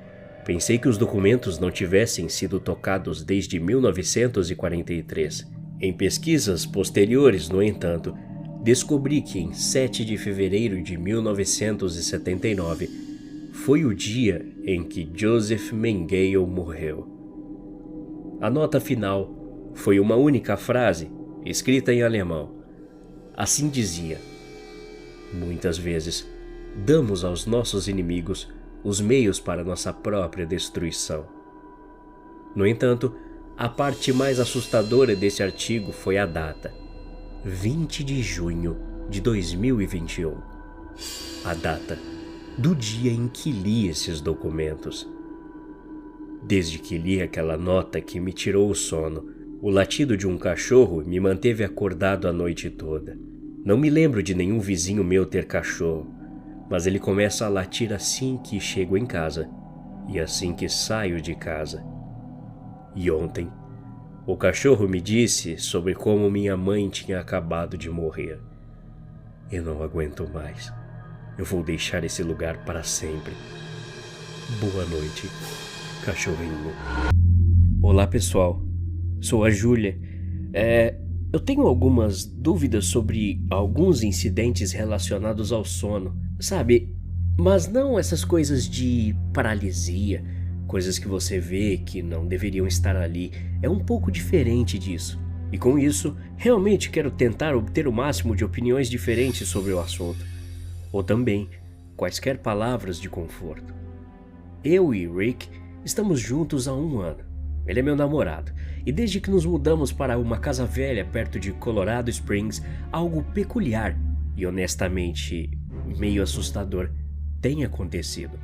[SPEAKER 1] pensei que os documentos não tivessem sido tocados desde 1943. Em pesquisas posteriores, no entanto, descobri que em 7 de fevereiro de 1979 foi o dia em que Joseph Mengele morreu. A nota final foi uma única frase, escrita em alemão. Assim dizia: muitas vezes damos aos nossos inimigos os meios para nossa própria destruição. No entanto, a parte mais assustadora desse artigo foi a data, 20 de junho de 2021. A data do dia em que li esses documentos. Desde que li aquela nota que me tirou o sono, o latido de um cachorro me manteve acordado a noite toda. Não me lembro de nenhum vizinho meu ter cachorro, mas ele começa a latir assim que chego em casa e assim que saio de casa. E ontem, o cachorro me disse sobre como minha mãe tinha acabado de morrer. Eu não aguento mais. Eu vou deixar esse lugar para sempre. Boa noite, cachorrinho. Olá, pessoal. Sou a Júlia. Eu tenho algumas dúvidas sobre alguns incidentes relacionados ao sono, sabe? Mas não essas coisas de paralisia, coisas que você vê que não deveriam estar ali. É um pouco diferente disso. E com isso, realmente quero tentar obter o máximo de opiniões diferentes sobre o assunto. Ou também, quaisquer palavras de conforto. Eu e Rick estamos juntos há 1 ano. Ele é meu namorado, e desde que nos mudamos para uma casa velha perto de Colorado Springs, algo peculiar e honestamente meio assustador tem acontecido.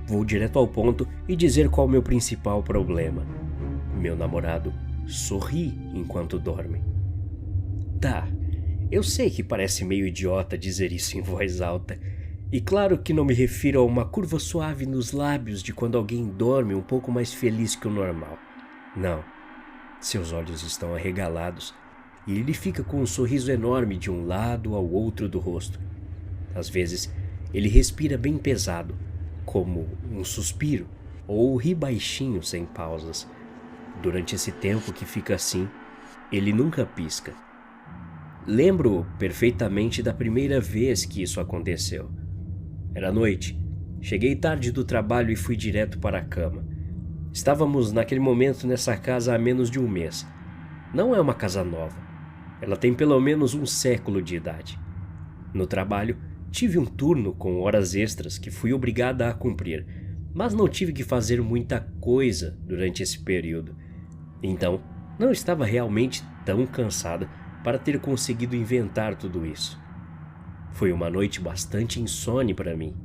[SPEAKER 1] Vou direto ao ponto e dizer qual é o meu principal problema. Meu namorado sorri enquanto dorme. Tá, eu sei que parece meio idiota dizer isso em voz alta, e claro que não me refiro a uma curva suave nos lábios de quando alguém dorme um pouco mais feliz que o normal. Não, seus olhos estão arregalados e ele fica com um sorriso enorme de um lado ao outro do rosto. Às vezes, ele respira bem pesado, como um suspiro, ou ri baixinho sem pausas. Durante esse tempo que fica assim, ele nunca pisca. Lembro perfeitamente da primeira vez que isso aconteceu. Era noite. Cheguei tarde do trabalho e fui direto para a cama. Estávamos naquele momento nessa casa há menos de 1 mês. Não é uma casa nova. Ela tem pelo menos 1 século de idade. No trabalho, tive um turno com horas extras que fui obrigada a cumprir, mas não tive que fazer muita coisa durante esse período. Então, não estava realmente tão cansada para ter conseguido inventar tudo isso. Foi uma noite bastante insone para mim.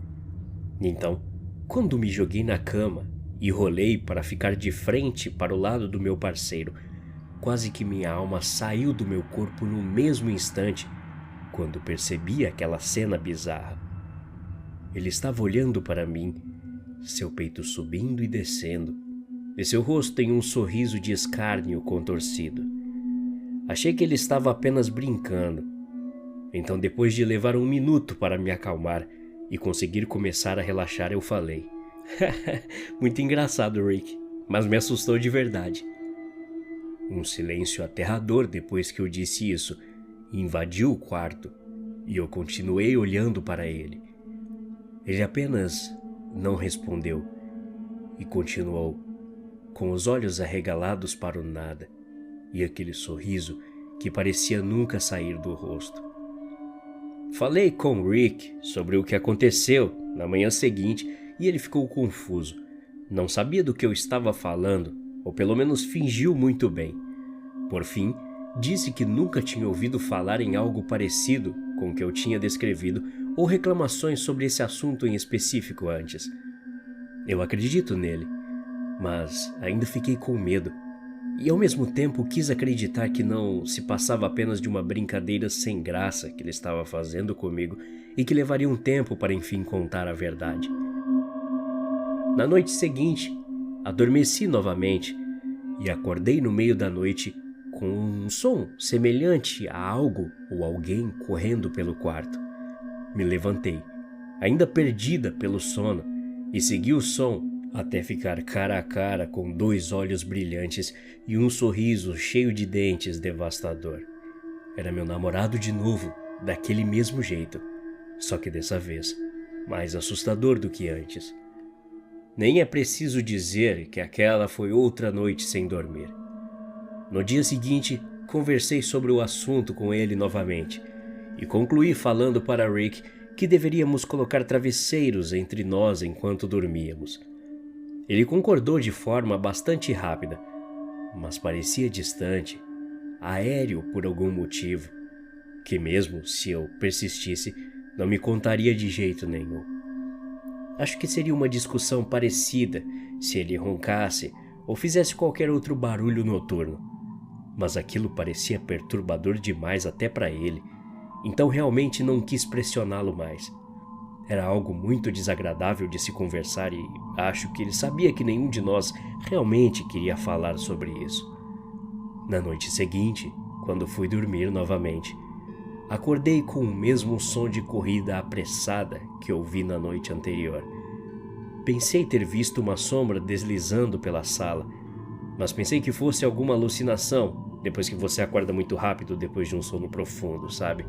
[SPEAKER 1] Então, quando me joguei na cama e rolei para ficar de frente para o lado do meu parceiro, quase que minha alma saiu do meu corpo no mesmo instante, quando percebi aquela cena bizarra. Ele estava olhando para mim, seu peito subindo e descendo, e seu rosto em um sorriso de escárnio contorcido. Achei que ele estava apenas brincando. Então, depois de levar 1 minuto para me acalmar e conseguir começar a relaxar, eu falei: muito engraçado, Rick, mas me assustou de verdade. Um silêncio aterrador depois que eu disse isso invadiu o quarto e eu continuei olhando para ele. Ele apenas não respondeu e continuou, com os olhos arregalados para o nada e aquele sorriso que parecia nunca sair do rosto. Falei com Rick sobre o que aconteceu na manhã seguinte e ele ficou confuso. Não sabia do que eu estava falando, ou pelo menos fingiu muito bem. Por fim, disse que nunca tinha ouvido falar em algo parecido com o que eu tinha descrevido ou reclamações sobre esse assunto em específico antes. Eu acredito nele, mas ainda fiquei com medo e ao mesmo tempo quis acreditar que não se passava apenas de uma brincadeira sem graça que ele estava fazendo comigo e que levaria um tempo para enfim contar a verdade. Na noite seguinte, adormeci novamente e acordei no meio da noite com um som semelhante a algo ou alguém correndo pelo quarto. Me levantei, ainda perdida pelo sono, e segui o som até ficar cara a cara com 2 olhos brilhantes e um sorriso cheio de dentes devastador. Era meu namorado de novo, daquele mesmo jeito, só que dessa vez mais assustador do que antes. Nem é preciso dizer que aquela foi outra noite sem dormir. No dia seguinte, conversei sobre o assunto com ele novamente e concluí falando para Rick que deveríamos colocar travesseiros entre nós enquanto dormíamos. Ele concordou de forma bastante rápida, mas parecia distante, aéreo por algum motivo, que mesmo se eu persistisse, não me contaria de jeito nenhum. Acho que seria uma discussão parecida se ele roncasse ou fizesse qualquer outro barulho noturno, mas aquilo parecia perturbador demais até para ele, então realmente não quis pressioná-lo mais. Era algo muito desagradável de se conversar e acho que ele sabia que nenhum de nós realmente queria falar sobre isso. Na noite seguinte, quando fui dormir novamente, acordei com o mesmo som de corrida apressada que ouvi na noite anterior. Pensei ter visto uma sombra deslizando pela sala, mas pensei que fosse alguma alucinação, depois que você acorda muito rápido depois de um sono profundo, sabe?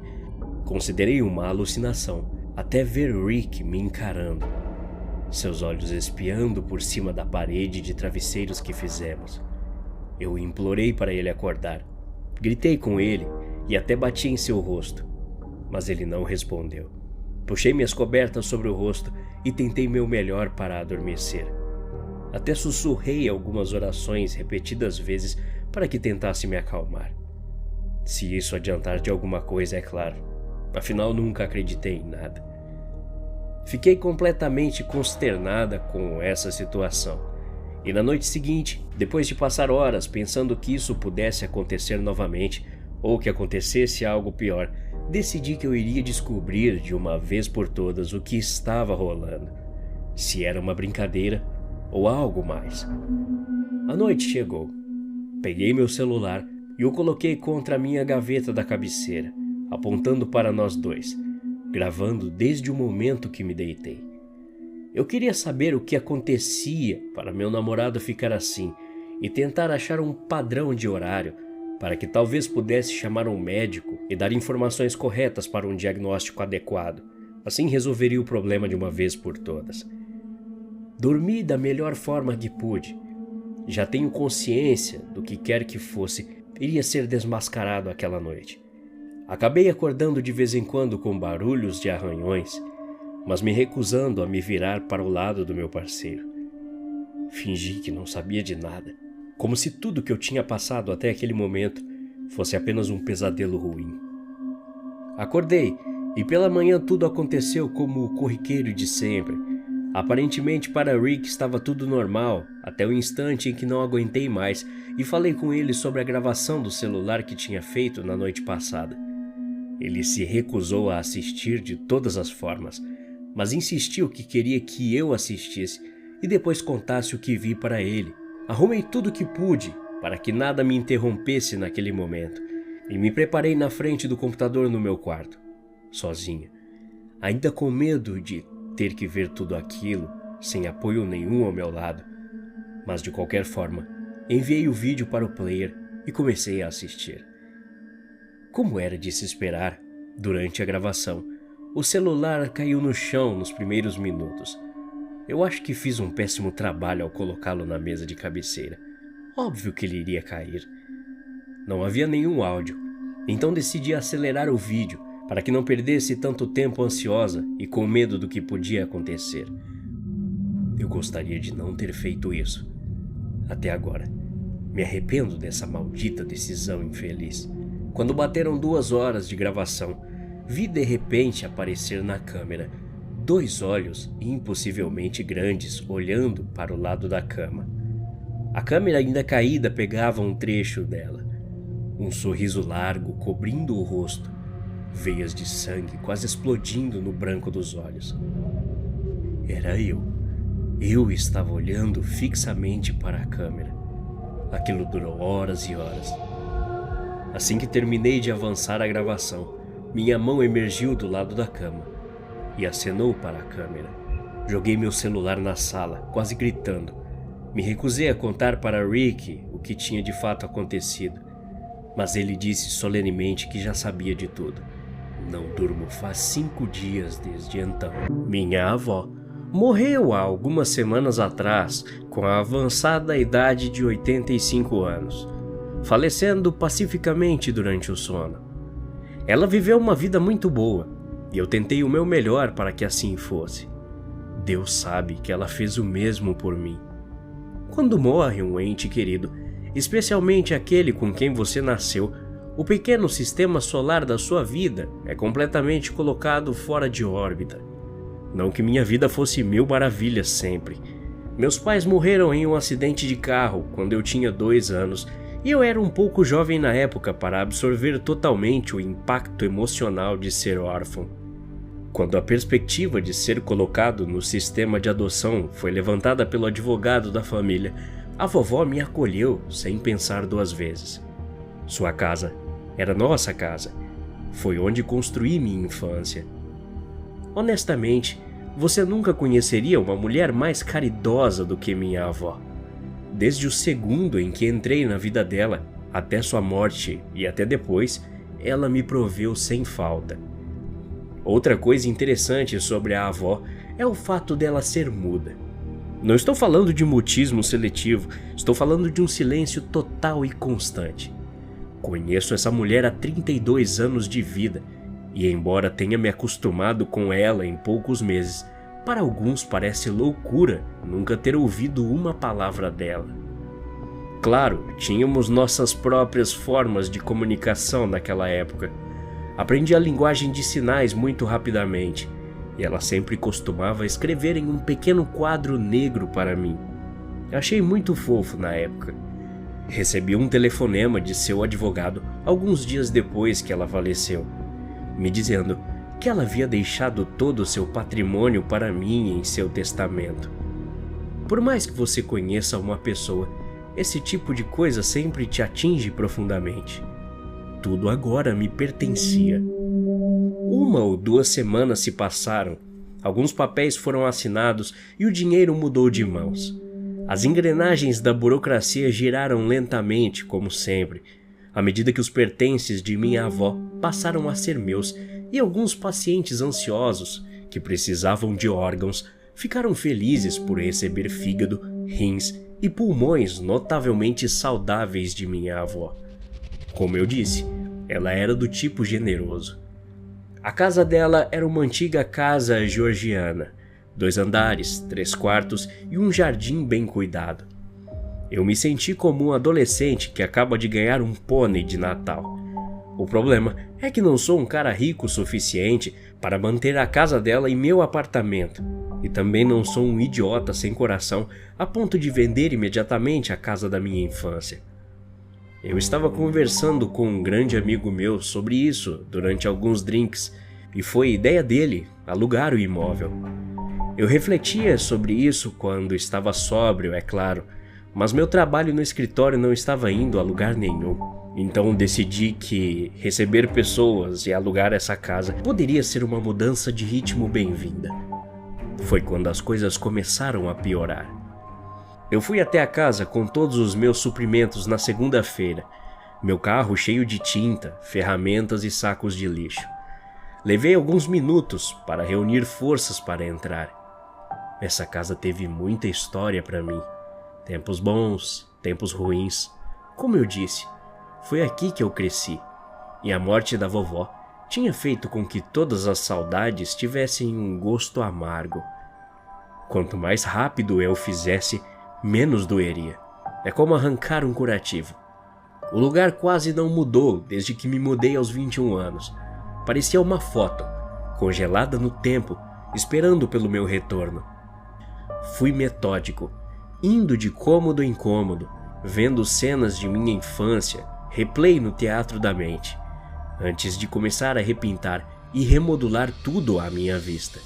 [SPEAKER 1] Considerei uma alucinação, até ver Rick me encarando, seus olhos espiando por cima da parede de travesseiros que fizemos. Eu implorei para ele acordar, gritei com ele e até bati em seu rosto, mas ele não respondeu. Puxei minhas cobertas sobre o rosto e tentei meu melhor para adormecer. Até sussurrei algumas orações repetidas vezes para que tentasse me acalmar. Se isso adiantar de alguma coisa, é claro. Afinal, nunca acreditei em nada. Fiquei completamente consternada com essa situação. E na noite seguinte, depois de passar horas pensando que isso pudesse acontecer novamente, ou que acontecesse algo pior, decidi que eu iria descobrir de uma vez por todas o que estava rolando. Se era uma brincadeira ou algo mais. A noite chegou. Peguei meu celular e o coloquei contra a minha gaveta da cabeceira, apontando para nós dois, gravando desde o momento que me deitei. Eu queria saber o que acontecia para meu namorado ficar assim e tentar achar um padrão de horário para que talvez pudesse chamar um médico e dar informações corretas para um diagnóstico adequado. Assim resolveria o problema de uma vez por todas. Dormi da melhor forma que pude. Já tenho consciência do que quer que fosse iria ser desmascarado aquela noite. Acabei acordando de vez em quando com barulhos de arranhões, mas me recusando a me virar para o lado do meu parceiro. Fingi que não sabia de nada, como se tudo que eu tinha passado até aquele momento fosse apenas um pesadelo ruim. Acordei e pela manhã tudo aconteceu como o corriqueiro de sempre. Aparentemente para Rick estava tudo normal, até o instante em que não aguentei mais e falei com ele sobre a gravação do celular que tinha feito na noite passada. Ele se recusou a assistir de todas as formas, mas insistiu que queria que eu assistisse e depois contasse o que vi para ele. Arrumei tudo o que pude para que nada me interrompesse naquele momento e me preparei na frente do computador no meu quarto, sozinha, ainda com medo de ter que ver tudo aquilo sem apoio nenhum ao meu lado. Mas de qualquer forma, enviei o vídeo para o player e comecei a assistir. Como era de se esperar, durante a gravação, o celular caiu no chão nos primeiros minutos. Eu acho que fiz um péssimo trabalho ao colocá-lo na mesa de cabeceira. Óbvio que ele iria cair. Não havia nenhum áudio, então decidi acelerar o vídeo para que não perdesse tanto tempo ansiosa e com medo do que podia acontecer. Eu gostaria de não ter feito isso. Até agora, me arrependo dessa maldita decisão infeliz. Quando bateram 2 horas de gravação, vi de repente aparecer na câmera 2 olhos impossivelmente grandes olhando para o lado da cama. A câmera ainda caída pegava um trecho dela. Um sorriso largo cobrindo o rosto, veias de sangue quase explodindo no branco dos olhos. Era eu. Eu estava olhando fixamente para a câmera. Aquilo durou horas e horas. Assim que terminei de avançar a gravação, minha mão emergiu do lado da cama e acenou para a câmera. Joguei meu celular na sala, quase gritando. Me recusei a contar para Rick o que tinha de fato acontecido, mas ele disse solenemente que já sabia de tudo. Não durmo faz 5 dias desde então. Minha avó morreu há algumas semanas atrás, com a avançada idade de 85 anos, falecendo pacificamente durante o sono. Ela viveu uma vida muito boa, e eu tentei o meu melhor para que assim fosse. Deus sabe que ela fez o mesmo por mim. Quando morre um ente querido, especialmente aquele com quem você nasceu, o pequeno sistema solar da sua vida é completamente colocado fora de órbita. Não que minha vida fosse 1000 maravilhas sempre. Meus pais morreram em um acidente de carro quando eu tinha 2 anos e eu era um pouco jovem na época para absorver totalmente o impacto emocional de ser órfão. Quando a perspectiva de ser colocado no sistema de adoção foi levantada pelo advogado da família, a vovó me acolheu sem pensar 2 vezes. Sua casa era nossa casa. Foi onde construí minha infância. Honestamente, você nunca conheceria uma mulher mais caridosa do que minha avó. Desde o segundo em que entrei na vida dela, até sua morte e até depois, ela me proveu sem falta. Outra coisa interessante sobre a avó é o fato dela ser muda. Não estou falando de mutismo seletivo, estou falando de um silêncio total e constante. Conheço essa mulher há 32 anos de vida, e embora tenha me acostumado com ela em poucos meses, para alguns parece loucura nunca ter ouvido uma palavra dela. Claro, tínhamos nossas próprias formas de comunicação naquela época. Aprendi a linguagem de sinais muito rapidamente, e ela sempre costumava escrever em um pequeno quadro negro para mim. Achei muito fofo na época. Recebi um telefonema de seu advogado alguns dias depois que ela faleceu, me dizendo que ela havia deixado todo o seu patrimônio para mim em seu testamento. Por mais que você conheça uma pessoa, esse tipo de coisa sempre te atinge profundamente. Tudo agora me pertencia. 1 ou 2 semanas se passaram, alguns papéis foram assinados e o dinheiro mudou de mãos. As engrenagens da burocracia giraram lentamente, como sempre, à medida que os pertences de minha avó passaram a ser meus e alguns pacientes ansiosos, que precisavam de órgãos, ficaram felizes por receber fígado, rins e pulmões notavelmente saudáveis de minha avó. Como eu disse, ela era do tipo generoso. A casa dela era uma antiga casa georgiana, 2 andares, 3 quartos e um jardim bem cuidado. Eu me senti como um adolescente que acaba de ganhar um pônei de Natal. O problema é que não sou um cara rico o suficiente para manter a casa dela em meu apartamento, e também não sou um idiota sem coração a ponto de vender imediatamente a casa da minha infância. Eu estava conversando com um grande amigo meu sobre isso durante alguns drinks, e foi ideia dele alugar o imóvel. Eu refletia sobre isso quando estava sóbrio, é claro, mas meu trabalho no escritório não estava indo a lugar nenhum. Então decidi que receber pessoas e alugar essa casa poderia ser uma mudança de ritmo bem-vinda. Foi quando as coisas começaram a piorar. Eu fui até a casa com todos os meus suprimentos na segunda-feira, meu carro cheio de tinta, ferramentas e sacos de lixo. Levei alguns minutos para reunir forças para entrar. Essa casa teve muita história para mim. Tempos bons, tempos ruins. Como eu disse, foi aqui que eu cresci. E a morte da vovó tinha feito com que todas as saudades tivessem um gosto amargo. Quanto mais rápido eu fizesse, menos doeria. É como arrancar um curativo. O lugar quase não mudou desde que me mudei aos 21 anos. Parecia uma foto, congelada no tempo, esperando pelo meu retorno. Fui metódico, indo de cômodo em cômodo, vendo cenas de minha infância, replay no teatro da mente, antes de começar a repintar e remodular tudo à minha vista.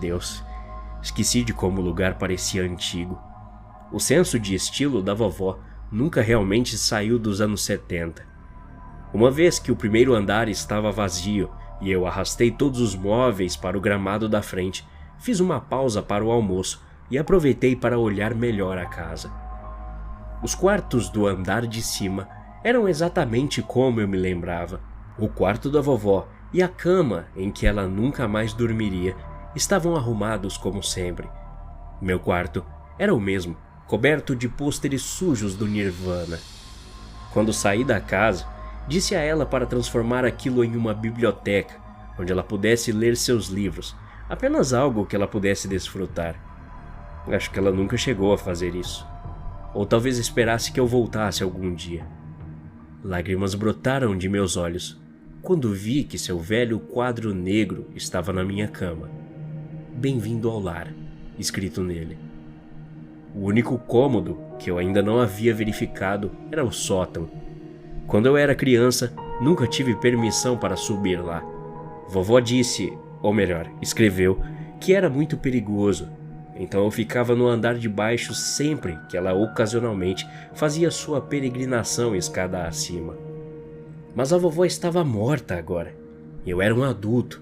[SPEAKER 1] Deus, esqueci de como o lugar parecia antigo. O senso de estilo da vovó nunca realmente saiu dos anos 70. Uma vez que o primeiro andar estava vazio e eu arrastei todos os móveis para o gramado da frente, fiz uma pausa para o almoço e aproveitei para olhar melhor a casa. Os quartos do andar de cima eram exatamente como eu me lembrava. O quarto da vovó e a cama em que ela nunca mais dormiria estavam arrumados como sempre. Meu quarto era o mesmo, coberto de pôsteres sujos do Nirvana. Quando saí da casa, disse a ela para transformar aquilo em uma biblioteca, onde ela pudesse ler seus livros, apenas algo que ela pudesse desfrutar. Acho que ela nunca chegou a fazer isso. Ou talvez esperasse que eu voltasse algum dia. Lágrimas brotaram de meus olhos quando vi que seu velho quadro negro estava na minha cama. Bem-vindo ao lar, escrito nele. O único cômodo que eu ainda não havia verificado era o sótão. Quando eu era criança, nunca tive permissão para subir lá. Vovó disse, ou melhor, escreveu, que era muito perigoso. Então eu ficava no andar de baixo sempre que ela ocasionalmente fazia sua peregrinação escada acima. Mas a vovó estava morta agora. Eu era um adulto.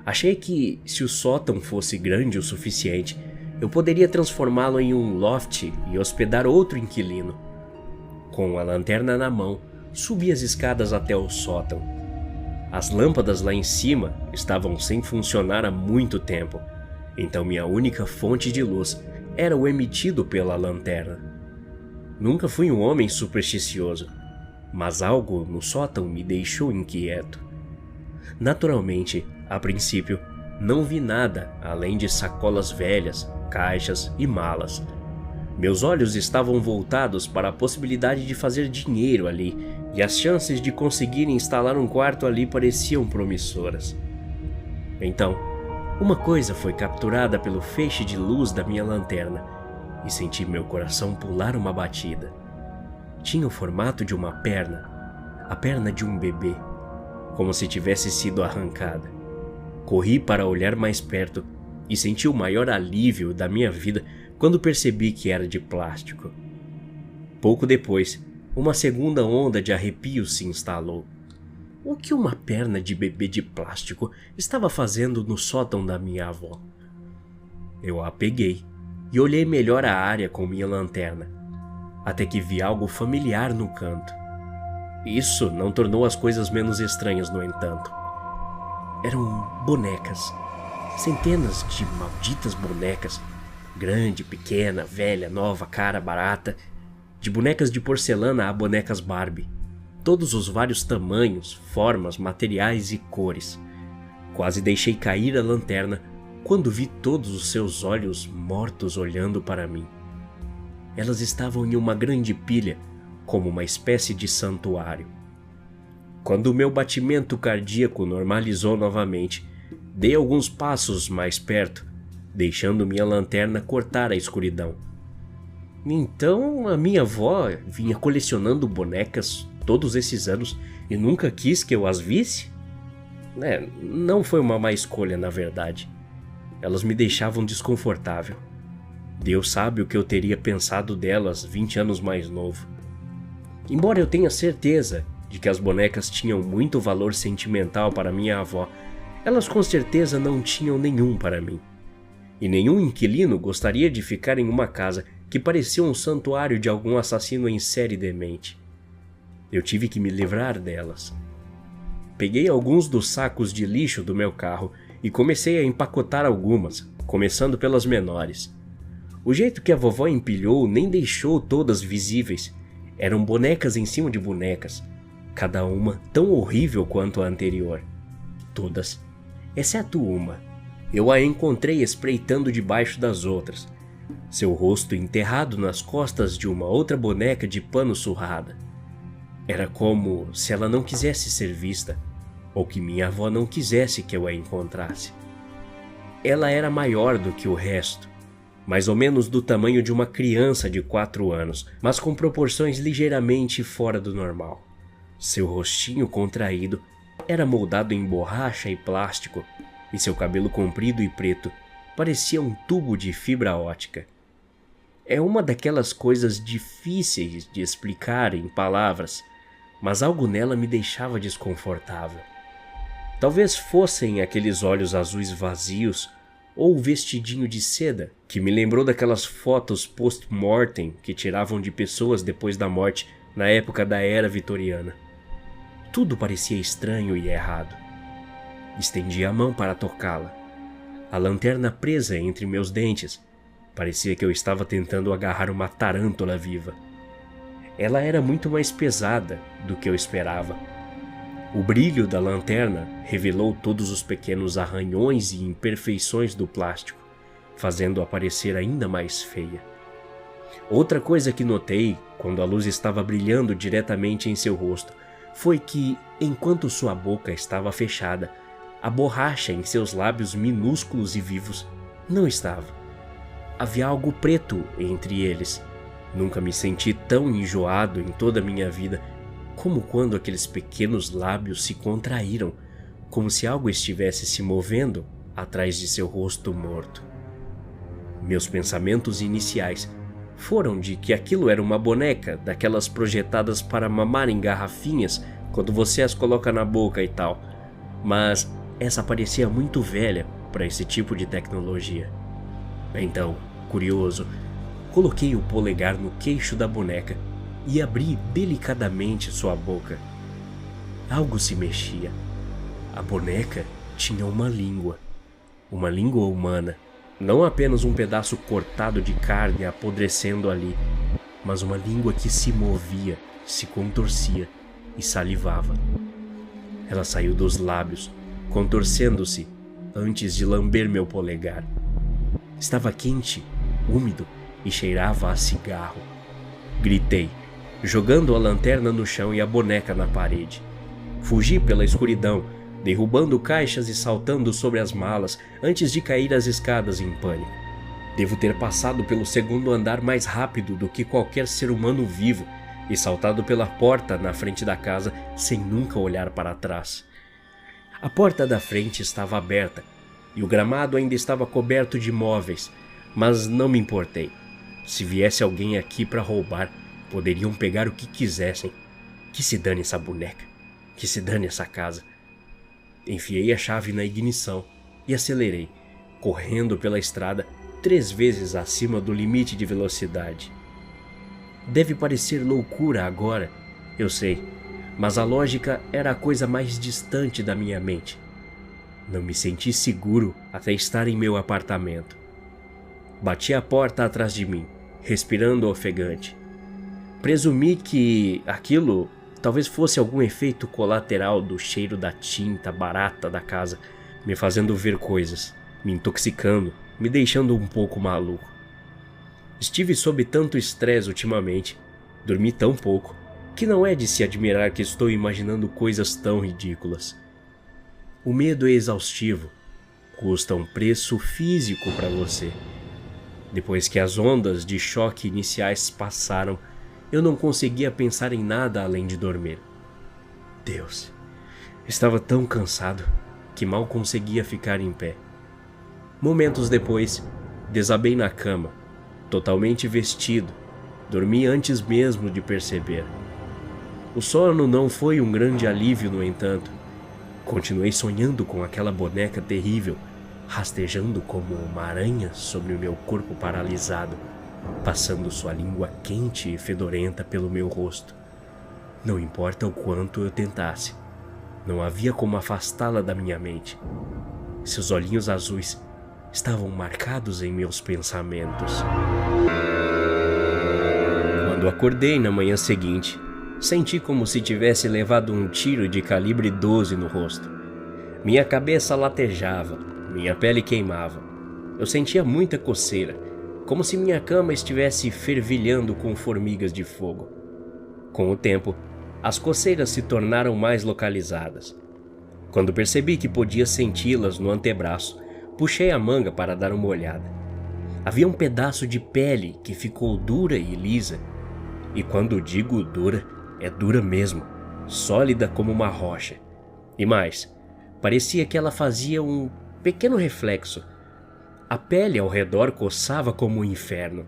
[SPEAKER 1] Achei que, se o sótão fosse grande o suficiente, eu poderia transformá-lo em um loft e hospedar outro inquilino. Com a lanterna na mão, subi as escadas até o sótão. As lâmpadas lá em cima estavam sem funcionar há muito tempo, então minha única fonte de luz era o emitido pela lanterna. Nunca fui um homem supersticioso, mas algo no sótão me deixou inquieto. Naturalmente, a princípio, não vi nada além de sacolas velhas, caixas e malas. Meus olhos estavam voltados para a possibilidade de fazer dinheiro ali, e as chances de conseguir instalar um quarto ali pareciam promissoras. Então, uma coisa foi capturada pelo feixe de luz da minha lanterna, e senti meu coração pular uma batida. Tinha o formato de uma perna, a perna de um bebê, como se tivesse sido arrancada. Corri para olhar mais perto e senti o maior alívio da minha vida quando percebi que era de plástico. Pouco depois, uma segunda onda de arrepios se instalou. O que uma perna de bebê de plástico estava fazendo no sótão da minha avó? Eu a peguei e olhei melhor a área com minha lanterna, até que vi algo familiar no canto. Isso não tornou as coisas menos estranhas, no entanto. Eram bonecas. Centenas de malditas bonecas. Grande, pequena, velha, nova, cara, barata. De bonecas de porcelana a bonecas Barbie. Todos os vários tamanhos, formas, materiais e cores. Quase deixei cair a lanterna quando vi todos os seus olhos mortos olhando para mim. Elas estavam em uma grande pilha, como uma espécie de santuário. Quando o meu batimento cardíaco normalizou novamente, dei alguns passos mais perto, deixando minha lanterna cortar a escuridão. Então a minha avó vinha colecionando bonecas todos esses anos e nunca quis que eu as visse? Não foi uma má escolha, na verdade. Elas me deixavam desconfortável. Deus sabe o que eu teria pensado delas 20 anos mais novo. Embora eu tenha certeza de que as bonecas tinham muito valor sentimental para minha avó, elas com certeza não tinham nenhum para mim. E nenhum inquilino gostaria de ficar em uma casa que parecia um santuário de algum assassino em série demente. Eu tive que me livrar delas. Peguei alguns dos sacos de lixo do meu carro e comecei a empacotar algumas, começando pelas menores. O jeito que a vovó empilhou nem deixou todas visíveis. Eram bonecas em cima de bonecas, cada uma tão horrível quanto a anterior. Todas, exceto uma. Eu a encontrei espreitando debaixo das outras, seu rosto enterrado nas costas de uma outra boneca de pano surrada. Era como se ela não quisesse ser vista, ou que minha avó não quisesse que eu a encontrasse. Ela era maior do que o resto, mais ou menos do tamanho de uma criança de 4 anos, mas com proporções ligeiramente fora do normal. Seu rostinho contraído era moldado em borracha e plástico, e seu cabelo comprido e preto parecia um tubo de fibra ótica. É uma daquelas coisas difíceis de explicar em palavras, mas algo nela me deixava desconfortável. Talvez fossem aqueles olhos azuis vazios ou o vestidinho de seda que me lembrou daquelas fotos post-mortem que tiravam de pessoas depois da morte na época da Era Vitoriana. Tudo parecia estranho e errado. Estendi a mão para tocá-la. A lanterna presa entre meus dentes. Parecia que eu estava tentando agarrar uma tarântula viva. Ela era muito mais pesada do que eu esperava. O brilho da lanterna revelou todos os pequenos arranhões e imperfeições do plástico, fazendo-a parecer ainda mais feia. Outra coisa que notei quando a luz estava brilhando diretamente em seu rosto foi que, enquanto sua boca estava fechada, a borracha em seus lábios minúsculos e vivos não estava. Havia algo preto entre eles. Nunca me senti tão enjoado em toda a minha vida como quando aqueles pequenos lábios se contraíram, como se algo estivesse se movendo atrás de seu rosto morto. Meus pensamentos iniciais foram de que aquilo era uma boneca daquelas projetadas para mamar em garrafinhas quando você as coloca na boca e tal, mas essa parecia muito velha para esse tipo de tecnologia. Então, curioso, coloquei o polegar no queixo da boneca e abri delicadamente sua boca. Algo se mexia. A boneca tinha uma língua humana, não apenas um pedaço cortado de carne apodrecendo ali, mas uma língua que se movia, se contorcia e salivava. Ela saiu dos lábios, contorcendo-se antes de lamber meu polegar. Estava quente, úmido e cheirava a cigarro. Gritei, jogando a lanterna no chão e a boneca na parede. Fugi pela escuridão, derrubando caixas e saltando sobre as malas antes de cair as escadas em pânico. Devo ter passado pelo segundo andar mais rápido do que qualquer ser humano vivo e saltado pela porta na frente da casa sem nunca olhar para trás. A porta da frente estava aberta e o gramado ainda estava coberto de móveis, mas não me importei. Se viesse alguém aqui para roubar, poderiam pegar o que quisessem. Que se dane essa boneca, que se dane essa casa. Enfiei a chave na ignição e acelerei, correndo pela estrada 3 vezes acima do limite de velocidade. Deve parecer loucura agora, eu sei, mas a lógica era a coisa mais distante da minha mente. Não me senti seguro até estar em meu apartamento. Bati a porta atrás de mim, respirando ofegante. Presumi que aquilo talvez fosse algum efeito colateral do cheiro da tinta barata da casa, me fazendo ver coisas, me intoxicando, me deixando um pouco maluco. Estive sob tanto estresse ultimamente, dormi tão pouco, que não é de se admirar que estou imaginando coisas tão ridículas. O medo é exaustivo, custa um preço físico para você. Depois que as ondas de choque iniciais passaram, eu não conseguia pensar em nada além de dormir. Deus, estava tão cansado. que mal conseguia ficar em pé. Momentos depois, desabei na cama, totalmente vestido. Dormi antes mesmo de perceber. O sono não foi um grande alívio, no entanto. Continuei sonhando com aquela boneca terrível, rastejando como uma aranha sobre o meu corpo paralisado, passando sua língua quente e fedorenta pelo meu rosto. Não importa o quanto eu tentasse, não havia como afastá-la da minha mente. Seus olhinhos azuis estavam marcados em meus pensamentos. Quando acordei na manhã seguinte, senti como se tivesse levado um tiro de calibre 12 no rosto. Minha cabeça latejava, minha pele queimava. Eu sentia muita coceira, como se minha cama estivesse fervilhando com formigas de fogo. Com o tempo, as coceiras se tornaram mais localizadas. Quando percebi que podia senti-las no antebraço, puxei a manga para dar uma olhada. Havia um pedaço de pele que ficou dura e lisa. E quando digo dura, é dura mesmo, sólida como uma rocha. E mais, parecia que ela fazia um pequeno reflexo. A pele ao redor coçava como um inferno,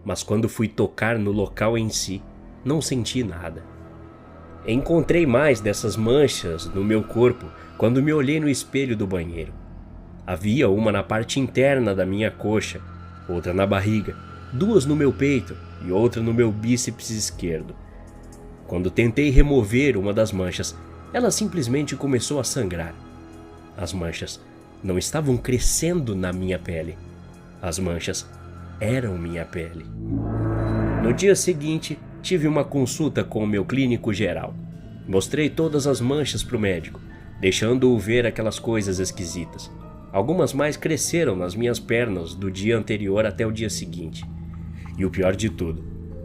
[SPEAKER 1] mas quando fui tocar no local em si, não senti nada. Encontrei mais dessas manchas no meu corpo quando me olhei no espelho do banheiro. Havia uma na parte interna da minha coxa, outra na barriga, duas no meu peito e outra no meu bíceps esquerdo. Quando tentei remover uma das manchas, ela simplesmente começou a sangrar. As manchas não estavam crescendo na minha pele. As manchas eram minha pele. No dia seguinte, tive uma consulta com o meu clínico geral. Mostrei todas as manchas para o médico, deixando-o ver aquelas coisas esquisitas. Algumas mais cresceram nas minhas pernas do dia anterior até o dia seguinte. E o pior de tudo,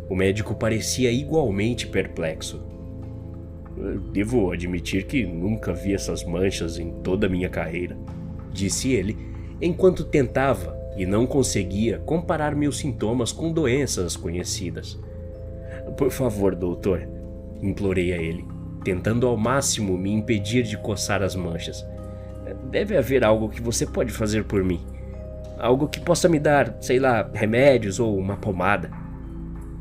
[SPEAKER 1] o médico parecia igualmente perplexo. Devo admitir que nunca vi essas manchas em toda a minha carreira, disse ele, enquanto tentava e não conseguia comparar meus sintomas com doenças conhecidas. Por favor, doutor, implorei a ele, tentando ao máximo me impedir de coçar as manchas. Deve haver algo que você pode fazer por mim. Algo que possa me dar, sei lá, remédios ou uma pomada.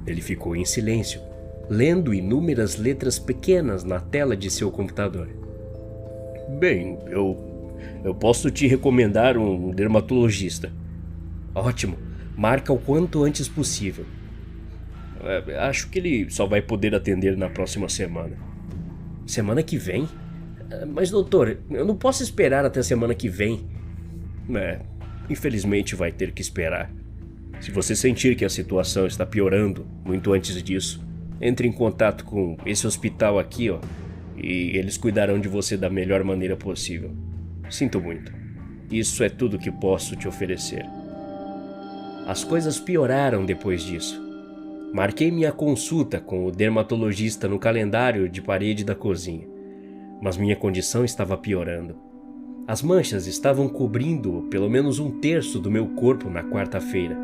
[SPEAKER 1] Ele ficou em silêncio, lendo inúmeras letras pequenas na tela de seu computador. Bem, eu posso te recomendar um dermatologista. Ótimo, marca o quanto antes possível. Acho que ele só vai poder atender na próxima semana. Semana que vem? Mas doutor, eu não posso esperar até a semana que vem. Infelizmente vai ter que esperar. Se você sentir que a situação está piorando muito antes disso, entre em contato com esse hospital aqui, e eles cuidarão de você da melhor maneira possível. Sinto muito. Isso é tudo que posso te oferecer. As coisas pioraram depois disso. Marquei minha consulta com o dermatologista no calendário de parede da cozinha, mas minha condição estava piorando. As manchas estavam cobrindo pelo menos um terço do meu corpo na quarta-feira.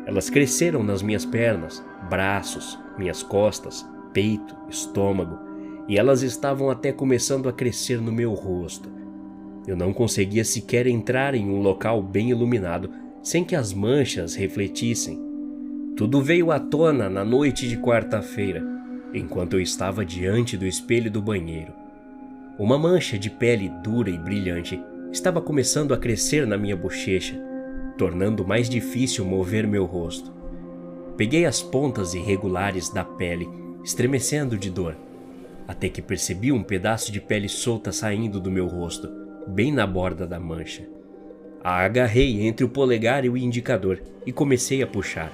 [SPEAKER 1] Elas cresceram nas minhas pernas, braços, minhas costas, peito, estômago, e elas estavam até começando a crescer no meu rosto. Eu não conseguia sequer entrar em um local bem iluminado sem que as manchas refletissem. Tudo veio à tona na noite de quarta-feira, enquanto eu estava diante do espelho do banheiro. Uma mancha de pele dura e brilhante estava começando a crescer na minha bochecha, tornando mais difícil mover meu rosto. Peguei as pontas irregulares da pele, estremecendo de dor, até que percebi um pedaço de pele solta saindo do meu rosto, bem na borda da mancha. A agarrei entre o polegar e o indicador e comecei a puxar.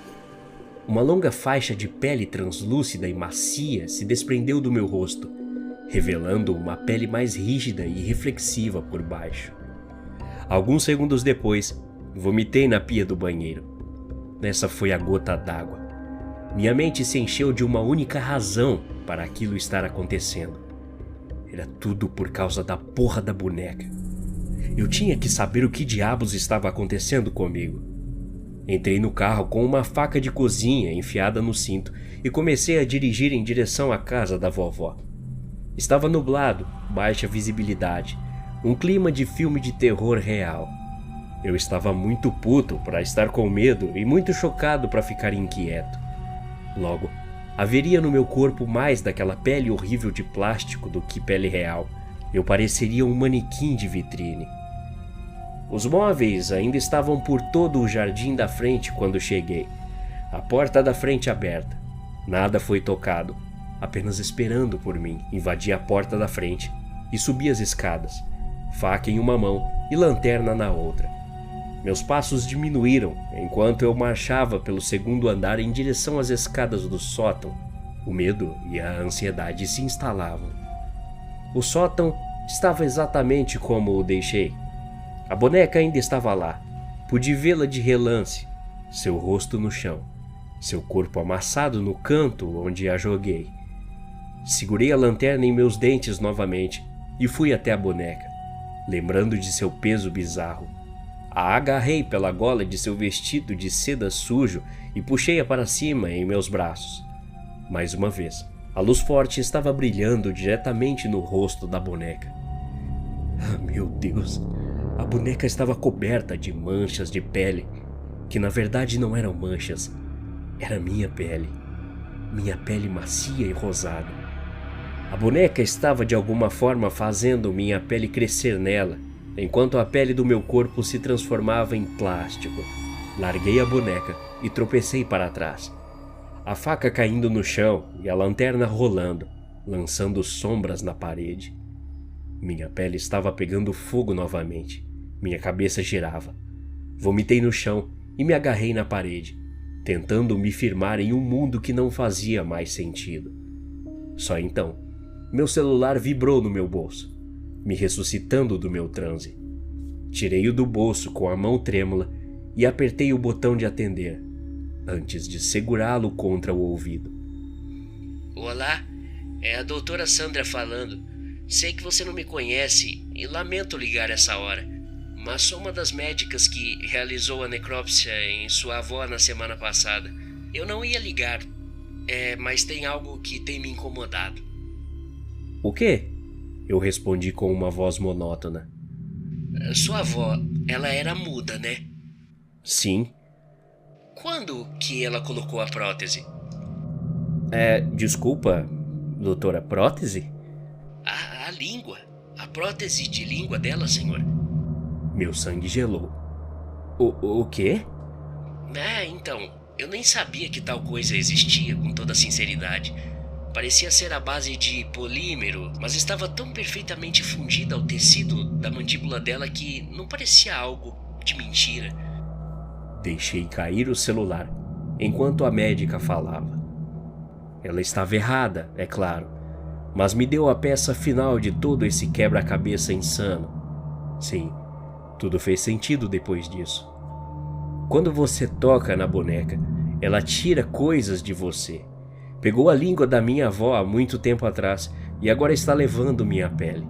[SPEAKER 1] Uma longa faixa de pele translúcida e macia se desprendeu do meu rosto, revelando uma pele mais rígida e reflexiva por baixo. Alguns segundos depois, vomitei na pia do banheiro. Essa foi a gota d'água. Minha mente se encheu de uma única razão para aquilo estar acontecendo. Era tudo por causa da porra da boneca. Eu tinha que saber o que diabos estava acontecendo comigo. Entrei no carro com uma faca de cozinha enfiada no cinto e comecei a dirigir em direção à casa da vovó. Estava nublado, baixa visibilidade, um clima de filme de terror real. Eu estava muito puto para estar com medo e muito chocado para ficar inquieto. Logo, haveria no meu corpo mais daquela pele horrível de plástico do que pele real. Eu pareceria um manequim de vitrine. Os móveis ainda estavam por todo o jardim da frente quando cheguei. A porta da frente aberta. Nada foi tocado, apenas esperando por mim. Invadi a porta da frente e subi as escadas, faca em uma mão e lanterna na outra. Meus passos diminuíram enquanto eu marchava pelo segundo andar em direção às escadas do sótão. O medo e a ansiedade se instalavam. O sótão estava exatamente como o deixei. A boneca ainda estava lá. Pude vê-la de relance, seu rosto no chão, seu corpo amassado no canto onde a joguei. Segurei a lanterna em meus dentes novamente e fui até a boneca, lembrando de seu peso bizarro. A agarrei pela gola de seu vestido de seda sujo e puxei-a para cima em meus braços. Mais uma vez, a luz forte estava brilhando diretamente no rosto da boneca. Ah, meu Deus! A boneca estava coberta de manchas de pele, que na verdade não eram manchas, era minha pele macia e rosada. A boneca estava de alguma forma fazendo minha pele crescer nela, enquanto a pele do meu corpo se transformava em plástico. Larguei a boneca e tropecei para trás. A faca caindo no chão e a lanterna rolando, lançando sombras na parede. Minha pele estava pegando fogo novamente. Minha cabeça girava. Vomitei no chão e me agarrei na parede, tentando me firmar em um mundo que não fazia mais sentido. Só então, meu celular vibrou no meu bolso, me ressuscitando do meu transe. Tirei-o do bolso com a mão trêmula e apertei o botão de atender, antes de segurá-lo contra o ouvido.
[SPEAKER 2] Olá, é a doutora Sandra falando. Sei que você não me conhece e lamento ligar essa hora, mas sou uma das médicas que realizou a necrópsia em sua avó na semana passada. Eu não ia ligar, mas tem algo que tem me incomodado.
[SPEAKER 1] O quê? Eu respondi com uma voz monótona.
[SPEAKER 2] Sua avó, ela era muda, né?
[SPEAKER 1] Sim.
[SPEAKER 2] Quando que ela colocou a prótese?
[SPEAKER 1] Desculpa, doutora, prótese?
[SPEAKER 2] A língua. A prótese de língua dela, senhor.
[SPEAKER 1] Meu sangue gelou. O quê?
[SPEAKER 2] Então, eu nem sabia que tal coisa existia, com toda sinceridade. Parecia ser a base de polímero, mas estava tão perfeitamente fundida ao tecido da mandíbula dela que não parecia algo de mentira.
[SPEAKER 1] Deixei cair o celular enquanto a médica falava. Ela estava errada, é claro, mas me deu a peça final de todo esse quebra-cabeça insano. Sim, tudo fez sentido depois disso. Quando você toca na boneca, ela tira coisas de você. Pegou a língua da minha avó há muito tempo atrás e agora está levando minha pele.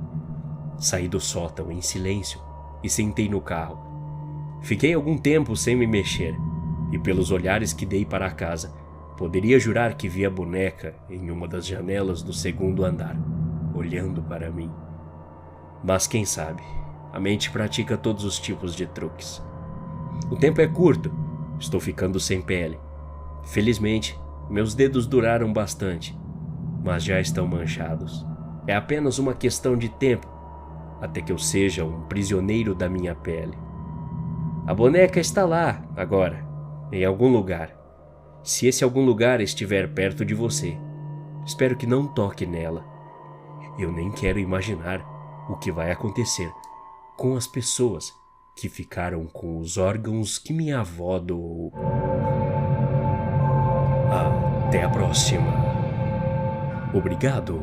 [SPEAKER 1] Saí do sótão em silêncio e sentei no carro. Fiquei algum tempo sem me mexer e pelos olhares que dei para a casa, poderia jurar que vi a boneca em uma das janelas do segundo andar, olhando para mim. Mas quem sabe, a mente pratica todos os tipos de truques. O tempo é curto, estou ficando sem pele. Felizmente, meus dedos duraram bastante, mas já estão manchados. É apenas uma questão de tempo até que eu seja um prisioneiro da minha pele. A boneca está lá, agora, em algum lugar. Se esse algum lugar estiver perto de você, espero que não toque nela. Eu nem quero imaginar o que vai acontecer com as pessoas que ficaram com os órgãos que minha avó doou. Até a próxima. Obrigado.